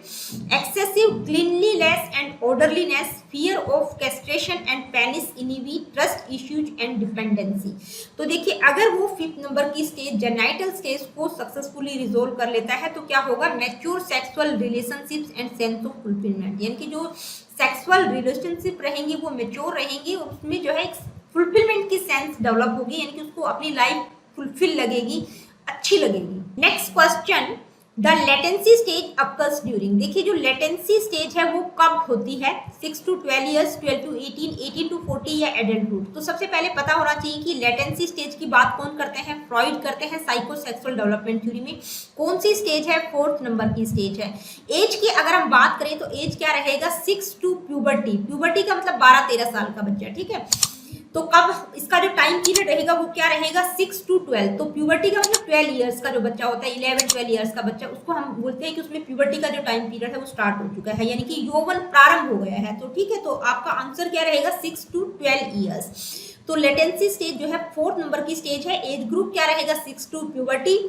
excessive cleanliness and orderliness, fear of castration and penis envy, trust issues and dependency. तो देखिए अगर वो 5th नंबर की स्टेज जेनाइटल स्टेज को सक्सेसफुली रिजोल्व कर लेता है तो क्या होगा? Mature sexual relationships and sense of fulfilment, यानी कि जो सेक्सुअल रिलेशनशिप रहेंगी वो मेच्योर रहेंगी और उसमें जो है एक फुलफिलमेंट की सेंस डेवलप होगी, यानी कि उसको अपनी लाइफ फुलफिल लगेगी, अच्छी लगेगी। Next question, the latency stage occurs during. देखिए जो लेटेंसी स्टेज है वो कब होती है? 6 to 12 ईयर्स, 12 to 18, 18 to 40 या एडल्टहुड। तो सबसे पहले पता होना चाहिए कि लेटेंसी स्टेज की बात कौन करते हैं? फ्रॉइड करते हैं साइकोसेक्सुअल डेवलपमेंट थ्योरी में। कौन सी स्टेज है? 4th नंबर की स्टेज है। एज की अगर हम बात करें तो एज क्या रहेगा? 6 to प्यूबर्टी। प्यूबर्टी का मतलब 12-13 साल का बच्चा, ठीक है। तो कब इसका जो टाइम पीरियड रहेगा वो क्या रहेगा? 6 to 12। तो प्यूबर्टी का मतलब 12 इयर्स का जो बच्चा होता है, 11-12 इयर्स का बच्चा, उसको हम बोलते हैं कि उसमें प्यूबर्टी का जो टाइम पीरियड है वो स्टार्ट हो चुका है, यानी कि यौवन प्रारंभ हो गया है। तो ठीक है, तो आपका आंसर क्या रहेगा? 6 to 12 इयर्स। तो लेटेंसी स्टेज जो है 4th नंबर की स्टेज है। एज ग्रुप क्या रहेगा? 6 to प्यूबर्टी।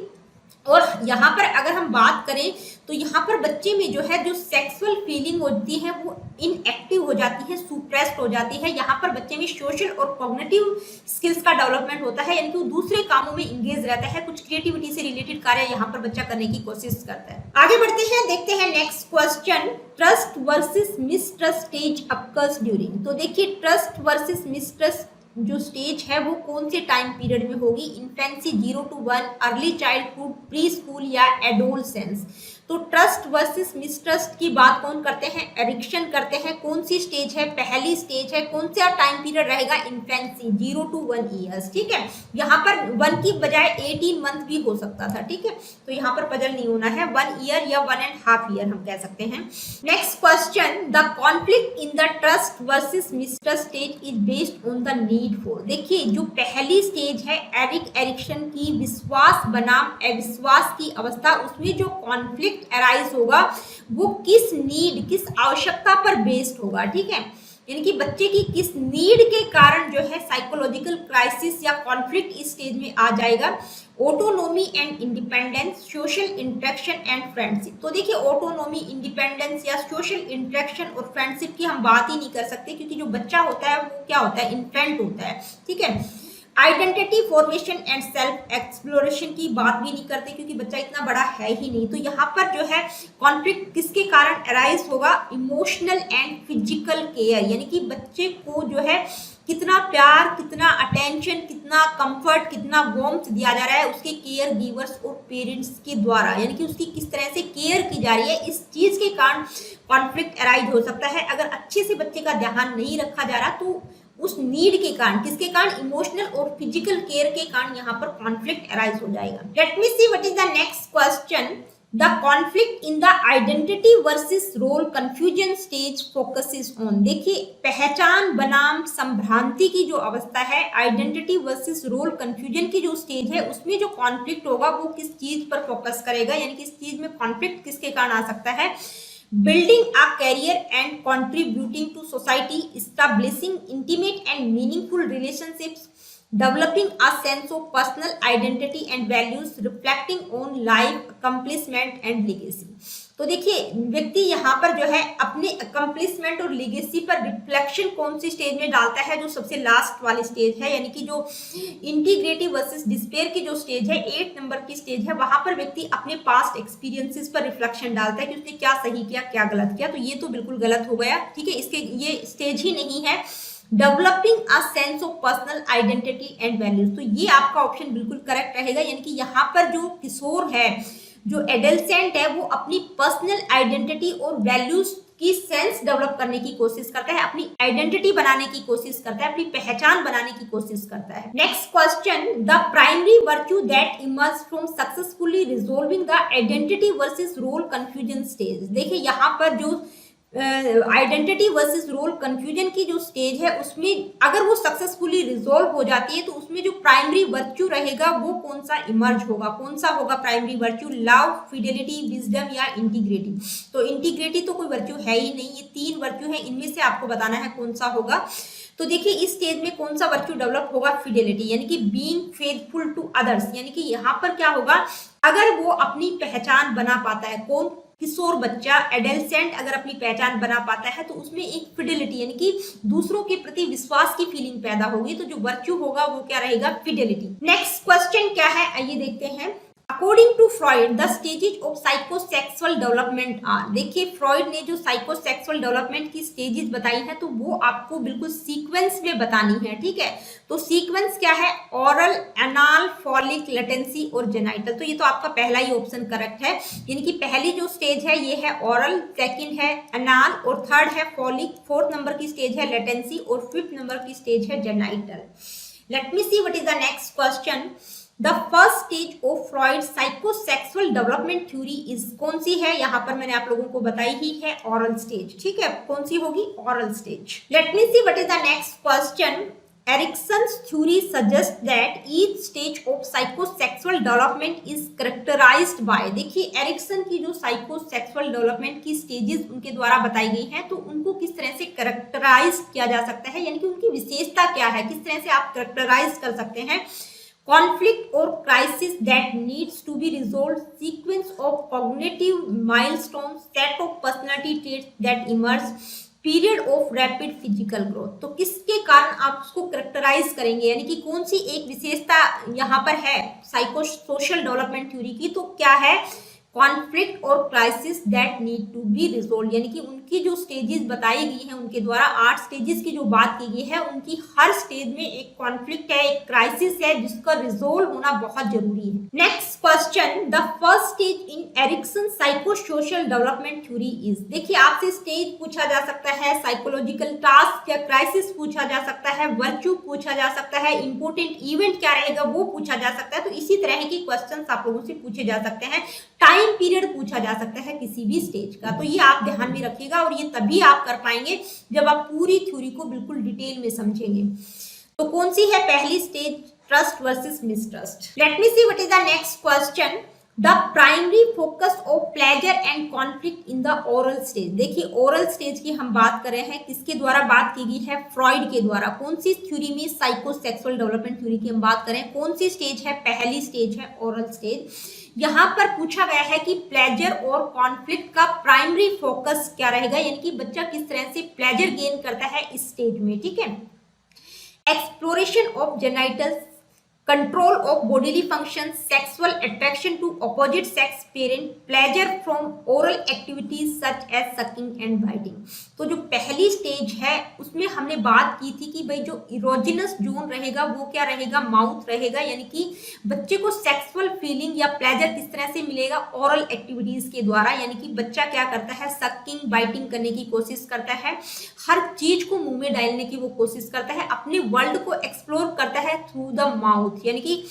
और यहाँ पर अगर हम बात करें तो यहाँ पर बच्चे में जो है जो सेक्सुअल फीलिंग होती है वो इनएक्टिव हो जाती है, सुप्रेस्ड हो जाती है। यहाँ पर बच्चे में सोशल और कॉग्निटिव स्किल्स का डेवलपमेंट होता है, यानी कि वो दूसरे कामों में इंगेज रहता है, कुछ क्रिएटिविटी से रिलेटेड कार्य यहाँ पर बच्चा करने की कोशिश करता है। आगे बढ़ते हैं, देखते हैं next question, trust versus mistrust stage occurs during. तो देखिए ट्रस्ट वर्सेस मिसट्रस्ट जो स्टेज है वो कौन से टाइम पीरियड में होगी? Infancy 0 to 1, early childhood, pre school या एडोलसेंस। तो ट्रस्ट वर्सेस मिसट्रस्ट की बात कौन करते हैं? एरिक्सन करते हैं। कौन सी स्टेज है? पहली स्टेज है। कौन सा टाइम पीरियड रहेगा? इन्फेंसी 0 to 1 ईयर्स, ठीक है। यहाँ पर 1 की बजाय 18 मंथ भी हो सकता था, ठीक है। तो यहाँ पर पजल नहीं होना है, 1 ईयर या 1.5 ईयर हम कह सकते हैं। Next question, the conflict in the trust versus mistrust stage is based on the need for. देखिए जो पहली स्टेज है एरिक्सन की विश्वास बनाम अविश्वास की अवस्था, उसमें जो कॉन्फ्लिक्ट अराइज होगा वो किस नीड, किस आवश्यकता पर बेस्ड होगा, ठीक है। यानी कि बच्चे की किस नीड के कारण जो है साइकोलॉजिकल क्राइसिस या कॉन्फ्लिक्ट इस स्टेज में आ जाएगा। Autonomy and independence, social interaction and friendship. तो देखिए ऑटोनोमी, इंडिपेंडेंस या सोशल इंटरेक्शन और फ्रेंडशिप की हम बात ही नहीं कर सकते, क्योंकि जो बच्चा होता है वो क्या होता है, इन्फेंट होता है, ठीक है। Identity formation and self exploration की बात भी नहीं करते, क्योंकि बच्चा इतना बड़ा है ही नहीं। तो यहाँ पर जो है कॉन्फ्लिक्ट किसके कारण अराइज होगा, इमोशनल एंड फिजिकल केयर, यानी कि बच्चे को जो है कितना प्यार, कितना अटेंशन, कितना कंफर्ट, कितना वार्मथ दिया जा रहा है उसके केयर गिवर्स और पेरेंट्स के द्वारा, यानी कि उसकी किस तरह से केयर की जा रही है, इस चीज के कारण कॉन्फ्लिक्ट अराइज हो सकता है। अगर अच्छे से बच्चे का ध्यान नहीं रखा जा रहा तो उस नीड के कारण, किसके कारण, इमोशनल और फिजिकल केयर के कारण यहाँ पर कॉन्फ्लिक्ट अराइज हो जाएगा। Let me see what is the next question. The conflict in the identity versus role confusion stage focuses on. देखिए पहचान बनाम संभ्रांति की जो अवस्था है, आइडेंटिटी वर्सेस रोल कंफ्यूजन की जो स्टेज है, उसमें जो कॉन्फ्लिक्ट होगा वो किस चीज पर फोकस करेगा, यानी कि इस चीज में कॉन्फ्लिक्ट किसके कारण आ सकता है। Building a career and contributing to society, establishing intimate and meaningful relationships, developing a sense of personal identity and values, reflecting on life accomplishment and legacy। तो देखिए व्यक्ति यहाँ पर जो है अपने अकम्प्लिशमेंट और लीगेसी पर रिफ्लेक्शन कौन सी स्टेज में डालता है, जो सबसे लास्ट वाली स्टेज है, यानी कि जो इंटीग्रेटिव वर्सेस डिस्पेयर की जो स्टेज है, 8 नंबर की स्टेज है, वहां पर व्यक्ति अपने पास्ट एक्सपीरियंसेस पर रिफ्लेक्शन डालता है कि उसने क्या सही किया, क्या गलत किया। तो ये तो बिल्कुल गलत हो गया, ठीक है, इसके ये स्टेज ही नहीं है। Developing a sense of personal identity and values, तो ये आपका ऑप्शन बिल्कुल करेक्ट रहेगा, यानी कि यहाँ पर जो किशोर है, जो एडोलसेंट है, वो अपनी पर्सनल आइडेंटिटी और वैल्यूज की सेंस डेवलप करने की कोशिश करता है, अपनी आइडेंटिटी बनाने की कोशिश करता है, अपनी पहचान बनाने की कोशिश करता है। Next question, the primary virtue that emerge from successfully resolving the identity versus role confusion stage. देखिए यहाँ पर जो आइडेंटिटी वर्सेस रोल कंफ्यूजन की जो स्टेज है, उसमें अगर वो सक्सेसफुली रिजोल्व हो जाती है तो उसमें जो प्राइमरी वर्च्यू रहेगा वो कौन सा इमर्ज होगा, कौन सा होगा primary virtue, love, Fidelity, wisdom या इंटीग्रिटी। तो इंटीग्रिटी तो कोई वर्च्यू है ही नहीं, ये 3 वर्च्यू है, इनमें से आपको बताना है कौन सा होगा। तो देखिए इस स्टेज में कौन सा वर्च्यू डेवलप होगा, फिडेलिटी, यानी कि बीइंग फेथफुल टू अदर्स, यानी कि यहाँ पर क्या होगा, अगर वो अपनी पहचान बना पाता है, कौन, किशोर बच्चा, एडोलसेंट अगर अपनी पहचान बना पाता है तो उसमें एक फिडेलिटी, यानी कि दूसरों के प्रति विश्वास की फीलिंग पैदा होगी, तो जो वर्च्यू होगा वो क्या रहेगा, फिडेलिटी। नेक्स्ट क्वेश्चन क्या है, आइए देखते हैं। According to Freud the stages of psychosexual development are. देखिए फ्रॉइड ने जो साइकोसेक्सुअल डेवलपमेंट की स्टेजेस बताई है तो वो आपको बिल्कुल सीक्वेंस में बतानी है, ठीक है। तो सीक्वेंस क्या है, ओरल, एनाल, फॉलिक, लेटेंसी और जेनाइटल। तो ये तो आपका पहला ही ऑप्शन करेक्ट है, यानी कि पहली जो स्टेज है ये है ओरल, सेकंड है एनाल और थर्ड है फॉलिक, 4th नंबर की स्टेज है लेटेंसी और 5th नंबर की स्टेज है genital. Late me see what is the next question. The first stage of Freud psychosexual development theory is, कौन सी है, यहाँ पर मैंने आप लोगों को बताई ही है, ओरल स्टेज, ठीक है, कौन सी होगी, oral stage. Late me see what is the next question. Erickson's theory suggests that each stage of psychosexual development is characterized by। देखिए एरिक्सन की जो साइकोसेक्सुअल डेवलपमेंट की स्टेजेस उनके द्वारा बताई गई हैं, तो उनको किस तरह से कैरेक्टराइज किया जा सकता है, यानी कि उनकी विशेषता क्या है, किस तरह से आप कैरेक्टराइज कर सकते हैं। कॉन्फ्लिक्ट और crisis that needs to be resolve, sequence of cognitive milestone, set of personality traits that emerge, period of rapid physical growth. तो किसके कारण आप उसको करेक्टराइज करेंगे, यानी कि कौन सी एक विशेषता यहाँ पर है साइको सोशल डेवलपमेंट थ्योरी की, तो क्या है, कॉन्फ्लिक्ट और crisis that need to be resolve, यानी कि उनकी जो स्टेजेस बताई गई हैं उनके द्वारा 8 स्टेजेस की जो बात की गई है, उनकी हर स्टेज में एक कॉन्फ्लिक्ट है, एक क्राइसिस है जिसका रिजोल्व होना बहुत जरूरी है। Next question, the first stage in Erikson psycho social development theory is. देखिए आपसे स्टेज पूछा जा सकता है, साइकोलॉजिकल टास्क या क्राइसिस पूछा जा सकता है, वर्च्यू पूछा जा सकता है, इंपोर्टेंट इवेंट क्या रहेगा वो पूछा जा सकता है। तो इसी तरह के क्वेश्चन आप लोगों से पूछे जा सकते हैं, टाइम पीरियड पूछा जा सकता है किसी भी स्टेज का, तो ये आप ध्यान में रखिएगा और ये तभी आप कर पाएंगे जब आप पूरी थ्योरी को बिल्कुल डिटेल में समझेंगे। तो कौन सी है पहली stage, trust versus mistrust. Late me see what is the next question. The primary focus of pleasure and conflict in the oral stage. देखिए ओरल स्टेज की हम बात कर रहे हैं, किसके द्वारा बात की गई है, फ्रॉइड के द्वारा। कौन सी थ्योरी में, साइकोसेक्सुअल डेवलपमेंट थ्योरी की हम बात करें, कौन सी स्टेज है, पहली स्टेज है ओरल स्टेज। यहाँ पर पूछा गया है कि प्लेजर और कॉन्फ्लिक्ट का प्राइमरी फोकस क्या रहेगा, यानी कि बच्चा किस तरह से प्लेजर गेन करता है इस स्टेज में, ठीक है। Exploration of genitals, control of bodily functions, sexual attraction to opposite sex parent, pleasure from oral activities such as sucking and biting। तो जो पहली स्टेज है उसमें हमने बात की थी कि भाई जो इरोजिनस जोन रहेगा वो क्या रहेगा, माउथ रहेगा, यानी कि बच्चे को सेक्सुअल फीलिंग या प्लेजर किस तरह से मिलेगा, ओरल एक्टिविटीज के द्वारा, यानी कि बच्चा क्या करता है, सकिंग बाइटिंग करने की कोशिश करता है, हर चीज को मुंह में डालने की वो कोशिश करता है, अपने वर्ल्ड को एक्सप्लोर करता है थ्रू द माउथ, यानी कि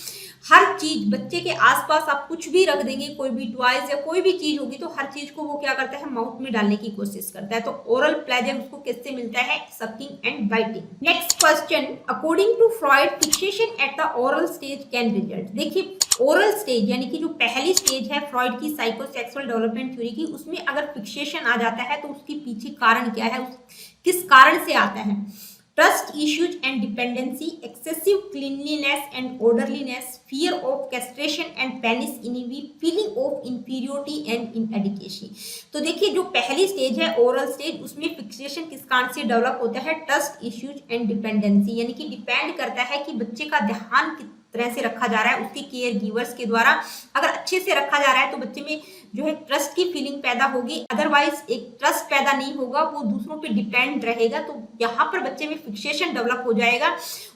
हर चीज बच्चे के आसपास आप कुछ भी रख देंगे, कोई भी टॉयज या कोई भी चीज होगी तो हर चीज को वो क्या करता है, माउथ में डालने की कोशिश करता है। तो ओरल प्लेजर उसको किससे मिलता है, sucking and biting. Next question, according to Freud fixation at the oral stage can result. देखिए ओरल स्टेज यानी कि जो पहली स्टेज है फ्रॉइड की साइकोसेक्सुअल डेवलपमेंट थ्योरी की, उसमें अगर फिक्सेशन आ जाता है तो उसके पीछे कारण क्या है, किस कारण से आता है। Trust issues and dependency, excessive cleanliness and orderliness, fear of castration and penis envy, feeling of inferiority and inadequacy. तो देखिए जो पहली स्टेज है ओरल स्टेज, उसमें फिक्सेशन किस कारण से डेवलप होता है, ट्रस्ट इश्यूज एंड डिपेंडेंसी, यानी कि डिपेंड करता है कि बच्चे का ध्यान तरह से रखा जा रहा है उसके केयर गिवर्स के द्वारा। अगर अच्छे से रखा जा रहा है तो बच्चे में जो है ट्रस्ट की फीलिंग पैदा होगी, अदरवाइज एक ट्रस्ट पैदा नहीं होगा, वो दूसरों पे डिपेंड रहेगा, तो यहाँ पर बच्चे में फिक्सेशन डेवलप हो जाएगा,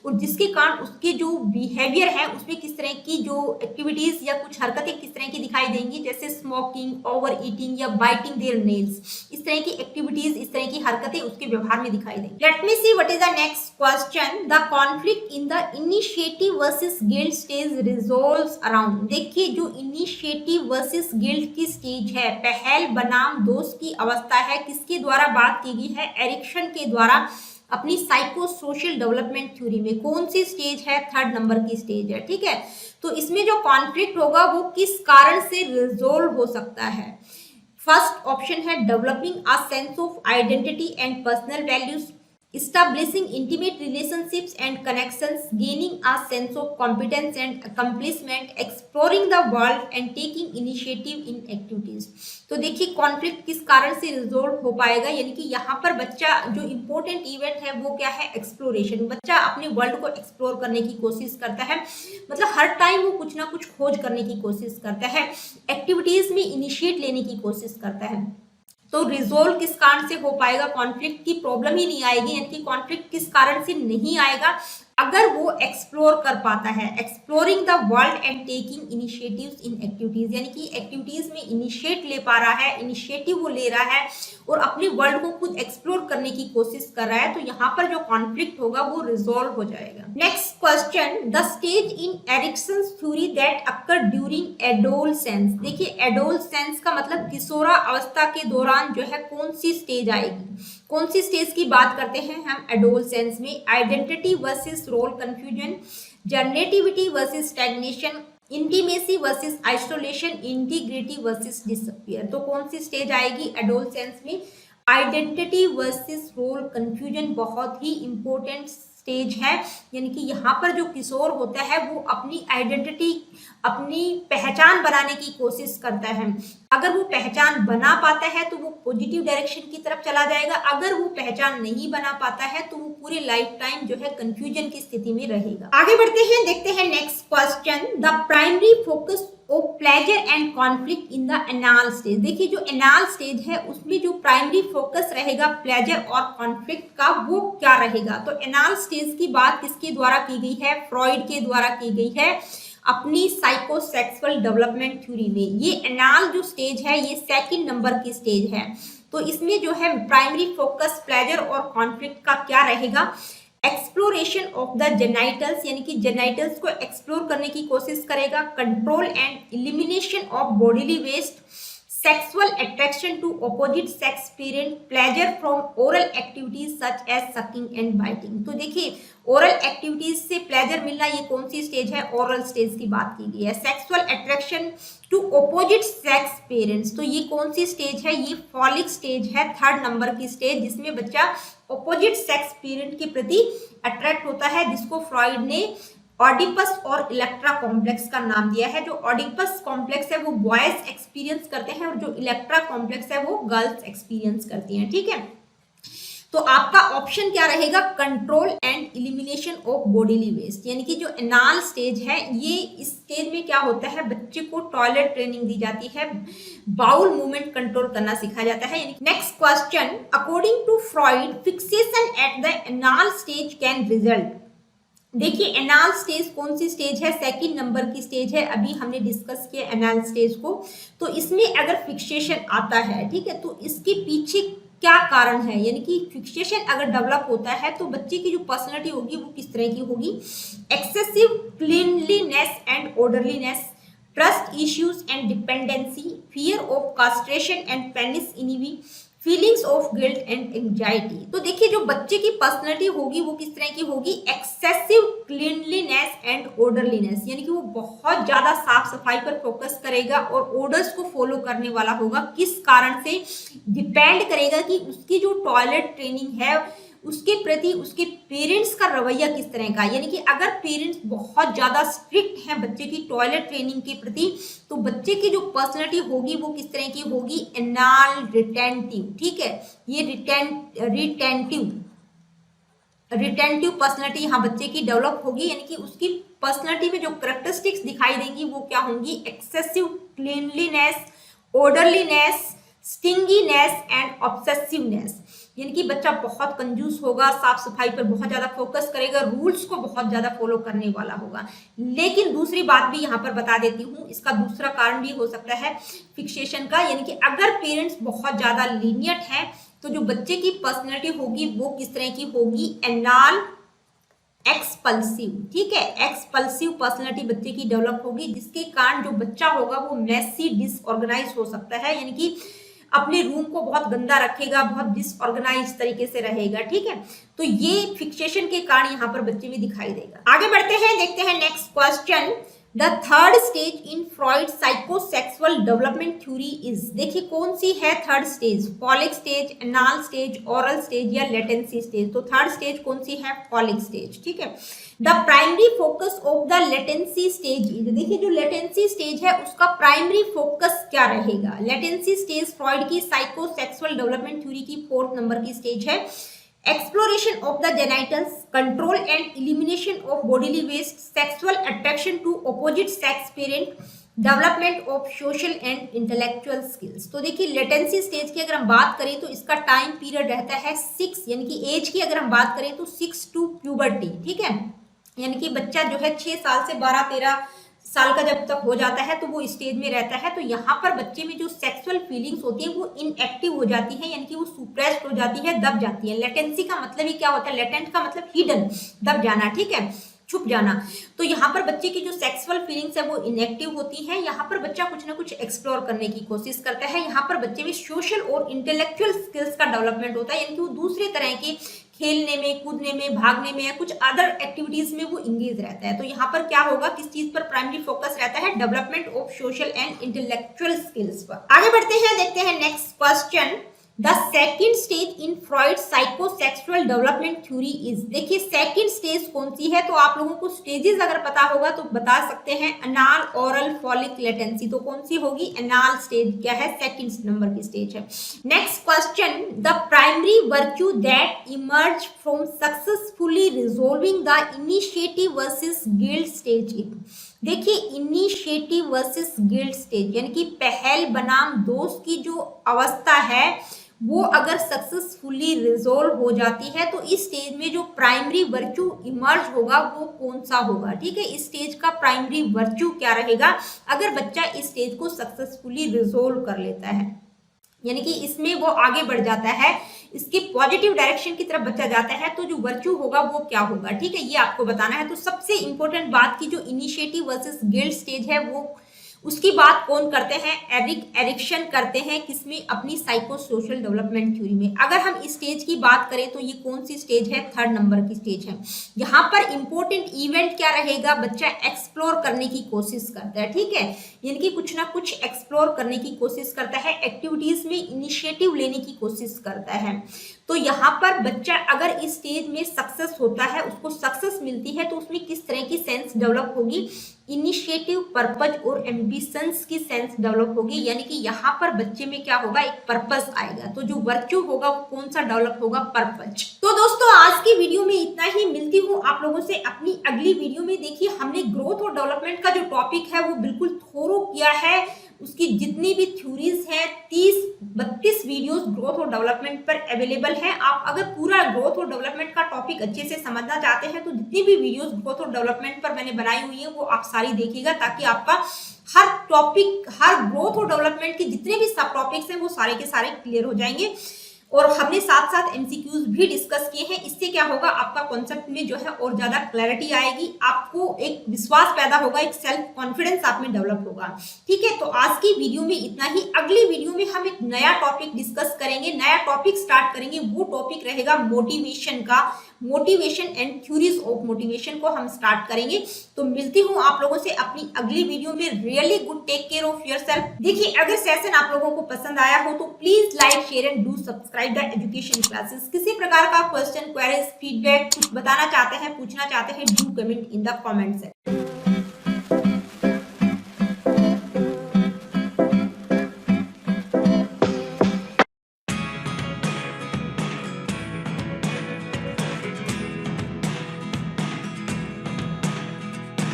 और जिसके कारण उसके जो बिहेवियर है उसमें किस तरह की जो एक्टिविटीज या कुछ हरकतें किस तरह की दिखाई देंगी, जैसे स्मोकिंग, ओवर ईटिंग या बाइटिंग देयर नेल्स, इस तरह की एक्टिविटीज, इस तरह की हरकतें उसके व्यवहार में दिखाई देंगी। Late me see what is the next question, the conflict in the initiative versus guilt stage resolves around. देखिए जो इनिशिएटिव वर्सेस गिल्ट की स्टेज है, पहल बनाम दोष की अवस्था है, किसके द्वारा बात की गई है, एरिक्सन के द्वारा अपनी साइको सोशल डेवलपमेंट थ्योरी में। कौन सी स्टेज है, थर्ड नंबर की स्टेज है, ठीक है। तो इसमें जो कॉन्फ्लिक्ट होगा वो किस कारण से रिजोल्व हो सकता है। फर्स्ट ऑप्शन है developing a sense of identity and personal values, establishing intimate relationships and connections, gaining a sense of competence and accomplishment, exploring the world and taking initiative in activities। तो देखिए conflict किस कारण से resolve हो पाएगा, यानी कि यहाँ पर बच्चा जो इम्पोर्टेंट इवेंट है वो क्या है, एक्सप्लोरेशन। बच्चा अपने वर्ल्ड को एक्सप्लोर करने की कोशिश करता है, मतलब हर टाइम वो कुछ ना कुछ खोज करने की कोशिश करता है, एक्टिविटीज में इनिशिएट लेने की कोशिश करता है। तो रिजोल्व किस कारण से हो पाएगा, कॉन्फ्लिक्ट की प्रॉब्लम ही नहीं आएगी, यानी कि कॉन्फ्लिक्ट किस कारण से नहीं आएगा, अगर वो एक्सप्लोर कर पाता है, exploring the world and taking initiatives in activities, यानी कि एक्टिविटीज में इनिशिएट ले पा रहा है, इनिशिएटिव वो ले रहा है और अपने वर्ल्ड को खुद एक्सप्लोर करने की कोशिश कर रहा है, तो यहाँ पर जो कॉन्फ्लिक्ट होगा वो रिजोल्व हो जाएगा। Next question, the stage in Erikson's theory that occur during adolescence. देखिए एडोलसेंस का मतलब किशोरा अवस्था के दौरान जो है कौन सी स्टेज आएगी, कौन सी स्टेज की बात करते हैं हम एडोलसेंस में, identity versus role confusion, generativity versus stagnation, intimacy versus isolation, integrity versus disappear. तो कौन सी स्टेज आएगी एडोलसेंस में, आइडेंटिटी वर्सेस रोल कंफ्यूजन बहुत ही इंपॉर्टेंट स्टेज है, यानी कि यहाँ पर जो किशोर होता है वो अपनी आइडेंटिटी, अपनी पहचान बनाने की कोशिश करता है। अगर वो पहचान बना पाता है तो वो पॉजिटिव डायरेक्शन की तरफ चला जाएगा, अगर वो पहचान नहीं बना पाता है तो वो पूरे लाइफ टाइम जो है कंफ्यूजन की स्थिति में रहेगा। आगे बढ़ते हैं, देखते हैं next question, the primary focus of pleasure and conflict in the anal stage. देखिए जो एनाल स्टेज है उसमें जो प्राइमरी फोकस रहेगा प्लेजर और कॉन्फ्लिक्ट का वो क्या रहेगा। तो एनाल स्टेज की बात किसके द्वारा की गई है, फ्रॉइड के द्वारा की गई है अपनी साइकोसेक्सुअल डेवलपमेंट थ्योरी में। ये एनाल जो स्टेज है ये सेकंड नंबर की स्टेज है, तो इसमें जो है प्राइमरी फोकस प्लेजर और कॉन्फ्लिक्ट का क्या रहेगा, एक्सप्लोरेशन ऑफ द जेनाइटल्स, यानी कि जेनाइटल्स को एक्सप्लोर करने की कोशिश करेगा, control and elimination of bodily waste, sexual attraction to opposite sex parent, pleasure from oral activities such as sucking and biting। तो देखिए ओरल एक्टिविटीज से प्लेजर मिलना ये कौन सी स्टेज है, ओरल स्टेज की बात की गई है। Sexual attraction to opposite sex parents, तो ये कौन सी स्टेज है, ये फॉलिक स्टेज है, 3rd नंबर की स्टेज, जिसमें बच्चा ऑपोजिट सेक्स पेरेंट के प्रति अट्रैक्ट होता है, जिसको फ्रॉइड ने ऑडिपस और इलेक्ट्रा कॉम्प्लेक्स का नाम दिया है। जो ऑडिपस कॉम्प्लेक्स है वो बॉयज एक्सपीरियंस करते हैं और जो इलेक्ट्रा कॉम्प्लेक्स है वो गर्ल्स एक्सपीरियंस करती हैं। ठीक है, तो आपका ऑप्शन क्या रहेगा, control and elimination of bodily waste, यानी कि जो एनाल स्टेज है, ये इस स्टेज में क्या होता है, बच्चे को टॉयलेट ट्रेनिंग दी जाती है, बाउल मूवमेंट कंट्रोल करना सिखाया जाता है। Next question, according to Freud fixation at the anal stage can result. देखिए एनाल स्टेज कौन सी स्टेज है, 2nd नंबर की स्टेज है, अभी हमने डिस्कस किया एनाल स्टेज को। तो इसमें अगर फिक्सेशन आता है, ठीक है, तो इसके पीछे क्या कारण है, यानी कि फिक्सेशन अगर डेवलप होता है तो बच्चे की जो पर्सनैलिटी होगी वो किस तरह की होगी, excessive cleanliness and orderliness, trust issues and dependency, fear of castration and penis envy, feelings of guilt and anxiety. तो देखिए जो बच्चे की पर्सनैलिटी होगी वो किस तरह की होगी, एक्सेसिव क्लीनलीनेस एंड ऑर्डरलीनेस, यानी कि वो बहुत ज्यादा साफ सफाई पर फोकस करेगा और ऑर्डर्स को फॉलो करने वाला होगा। किस कारण से, डिपेंड करेगा कि उसकी जो टॉयलेट ट्रेनिंग है उसके प्रति उसके पेरेंट्स का रवैया किस तरह का, यानी कि अगर पेरेंट्स बहुत ज्यादा स्ट्रिक्ट हैं बच्चे की टॉयलेट ट्रेनिंग के प्रति, तो बच्चे की जो पर्सनैलिटी होगी वो किस तरह की होगी, एनाल रिटेंटिव। ठीक है, ये रिटेंटिव पर्सनैलिटी यहाँ बच्चे की डेवलप होगी, यानी कि उसकी पर्सनैलिटी में जो कैरेक्टरिस्टिक्स दिखाई देंगी वो क्या होंगी, एक्सेसिव क्लीनलीनेस, ऑर्डरलीनेस, स्टिंगीनेस एंड ऑब्सेसिवनेस, यानी कि बच्चा बहुत कंजूस होगा, साफ सफाई पर बहुत ज्यादा फोकस करेगा, रूल्स को बहुत ज्यादा फॉलो करने वाला होगा। लेकिन दूसरी बात भी यहाँ पर बता देती हूँ, इसका दूसरा कारण भी हो सकता है फिक्सेशन का, यानी कि अगर पेरेंट्स बहुत ज्यादा लीनियंट है तो जो बच्चे की पर्सनैलिटी होगी वो किस तरह की होगी, एनाल एक्सपल्सिव। ठीक है, एक्सपल्सिव पर्सनैलिटी बच्चे की डेवलप होगी, जिसके कारण जो बच्चा होगा वो मेसी डिसऑर्गेनाइज हो सकता है, यानी कि अपने रूम को बहुत गंदा रखेगा, बहुत डिसऑर्गेनाइज तरीके से रहेगा। ठीक है, तो ये फिक्सेशन के कारण यहाँ पर बच्चे में दिखाई देगा। आगे बढ़ते हैं, देखते हैं next question, the 3rd stage in Freud psychosexual development theory is. देखिए कौन सी है 3rd stage, folic stage, anal stage, oral stage या लेटेंसी स्टेज। तो 3rd स्टेज कौन सी है, फॉलिक स्टेज। ठीक है, the primary focus of the latency stage is. देखिए जो लेटेंसी स्टेज है उसका प्राइमरी फोकस क्या रहेगा, लेटेंसी स्टेज फ्रॉइड की साइकोसेक्सुअल डेवलपमेंट थ्योरी की 4th नंबर की स्टेज है। Exploration of the genitals, control and elimination of bodily waste, sexual attraction to opposite sex parent, development of social and intellectual skills. तो देखिए latency stage की अगर हम बात करें तो इसका टाइम पीरियड रहता है 6, यानी कि एज की अगर हम बात करें तो 6 टू प्यूबर्टी। ठीक है, यानी कि बच्चा जो है 6 साल से 12-13 साल का जब तक हो जाता है तो वो स्टेज में रहता है। तो यहाँ पर बच्चे में जो सेक्सुअल फीलिंग्स होती है वो इनएक्टिव हो जाती है, यानी कि वो सुप्रेस्ड हो जाती है, दब जाती है। लेटेंसी का मतलब ही क्या होता है, लेटेंट का मतलब हिडन, दब जाना, ठीक है, छुप जाना। तो यहाँ पर बच्चे की जो सेक्सुअल फीलिंग्स है वो इनएक्टिव होती है। यहाँ पर बच्चा कुछ ना कुछ एक्सप्लोर करने की कोशिश करता है। यहाँ पर बच्चे में सोशल और इंटेलेक्चुअल स्किल्स का डेवलपमेंट होता है, यानी कि वो दूसरे तरह के खेलने में, कूदने में, भागने में या कुछ अदर एक्टिविटीज में वो इंगेज रहता है। तो यहाँ पर क्या होगा, किस चीज पर प्राइमरी फोकस रहता है, development of social and intellectual skills पर। आगे बढ़ते हैं, देखते हैं next question, the second stage in Freud psychosexual development theory is. देखिए सेकेंड स्टेज कौन सी है, तो आप लोगों को स्टेजेस अगर पता होगा तो बता सकते हैं, अनाल, ओरल, फॉलिक, लेटेंसी। तो कौन सी होगी, अनाल स्टेज क्या है, सेकेंड नंबर की स्टेज है। Next question, the primary virtue that emerge from successfully resolving the initiative versus guilt stage is. देखिए इनिशिएटिव वर्सेस गिल्ट स्टेज, यानी कि पहल बनाम दोष की जो अवस्था है वो अगर सक्सेसफुली रिजोल्व हो जाती है तो इस स्टेज में जो प्राइमरी वर्च्यू इमर्ज होगा वो कौन सा होगा। ठीक है, इस स्टेज का प्राइमरी वर्च्यू क्या रहेगा अगर बच्चा इस स्टेज को सक्सेसफुली रिजोल्व कर लेता है, यानी कि इसमें वो आगे बढ़ जाता है, इसके पॉजिटिव डायरेक्शन की तरफ बच्चा जाता है, तो जो वर्च्यू होगा वो क्या होगा। ठीक है, ये आपको बताना है। तो सबसे इंपॉर्टेंट बात की जो इनिशिएटिव वर्सेस गिल्ट स्टेज है वो उसकी बात कौन करते हैं? एरिक एरिक्सन करते हैं। किसमें? अपनी साइको सोशल डेवलपमेंट थ्योरी में। अगर हम इस स्टेज की बात करें तो ये कौन सी स्टेज है? 3rd नंबर की स्टेज है। यहाँ पर इंपॉर्टेंट इवेंट क्या रहेगा? बच्चा एक्सप्लोर करने की कोशिश करता है, ठीक है, यानी कि कुछ ना कुछ एक्सप्लोर करने की कोशिश करता है, एक्टिविटीज में इनिशिएटिव लेने की कोशिश करता है। तो यहाँ पर बच्चा अगर इस स्टेज में सक्सेस होता है, उसको सक्सेस मिलती है, तो उसमें किस तरह की सेंस डेवलप होगी? इनिशिएटिव, पर्पज और एम्बिशंस की सेंस डेवलप होगी। यानी कि यहाँ पर बच्चे में क्या होगा? एक पर्पस आएगा। तो जो वर्च्यू होगा वो कौन सा डेवलप होगा? पर्पज। तो दोस्तों आज की वीडियो में इतना ही। मिलती हूँ आप लोगों से अपनी अगली वीडियो में। देखिए हमने ग्रोथ और डेवलपमेंट का जो टॉपिक है वो बिल्कुल थोरो किया है। उसकी जितनी भी थ्योरीज हैं 30-32 वीडियोस ग्रोथ और डेवलपमेंट पर अवेलेबल है। आप अगर पूरा ग्रोथ और डेवलपमेंट का टॉपिक अच्छे से समझना चाहते हैं तो जितनी भी वीडियोस ग्रोथ और डेवलपमेंट पर मैंने बनाई हुई है वो आप सारी देखिएगा, ताकि आपका हर टॉपिक, हर ग्रोथ और डेवलपमेंट के जितने भी सब टॉपिक्स हैं वो सारे के सारे क्लियर हो जाएंगे। और हमने साथ साथ एमसीक्यूज भी डिस्कस किए हैं। इससे क्या होगा? आपका कॉन्सेप्ट में जो है और ज्यादा क्लैरिटी आएगी, आपको एक विश्वास पैदा होगा, एक सेल्फ कॉन्फिडेंस आप में डेवलप होगा। ठीक है, तो आज की वीडियो में इतना ही। अगली वीडियो में हम एक नया टॉपिक डिस्कस करेंगे, नया टॉपिक स्टार्ट करेंगे। वो टॉपिक रहेगा मोटिवेशन का। Motivation and theories of motivation को हम स्टार्ट करेंगे। तो मिलती हूँ आप लोगों से अपनी अगली वीडियो में। Really good, take care of yourself. देखिए अगर सेशन आप लोगों को पसंद आया हो तो please like, share and do subscribe the education classes. किसी प्रकार का क्वेश्चन, क्वेरीज, फीडबैक कुछ बताना चाहते हैं, पूछना चाहते हैं, do comment in the comment section.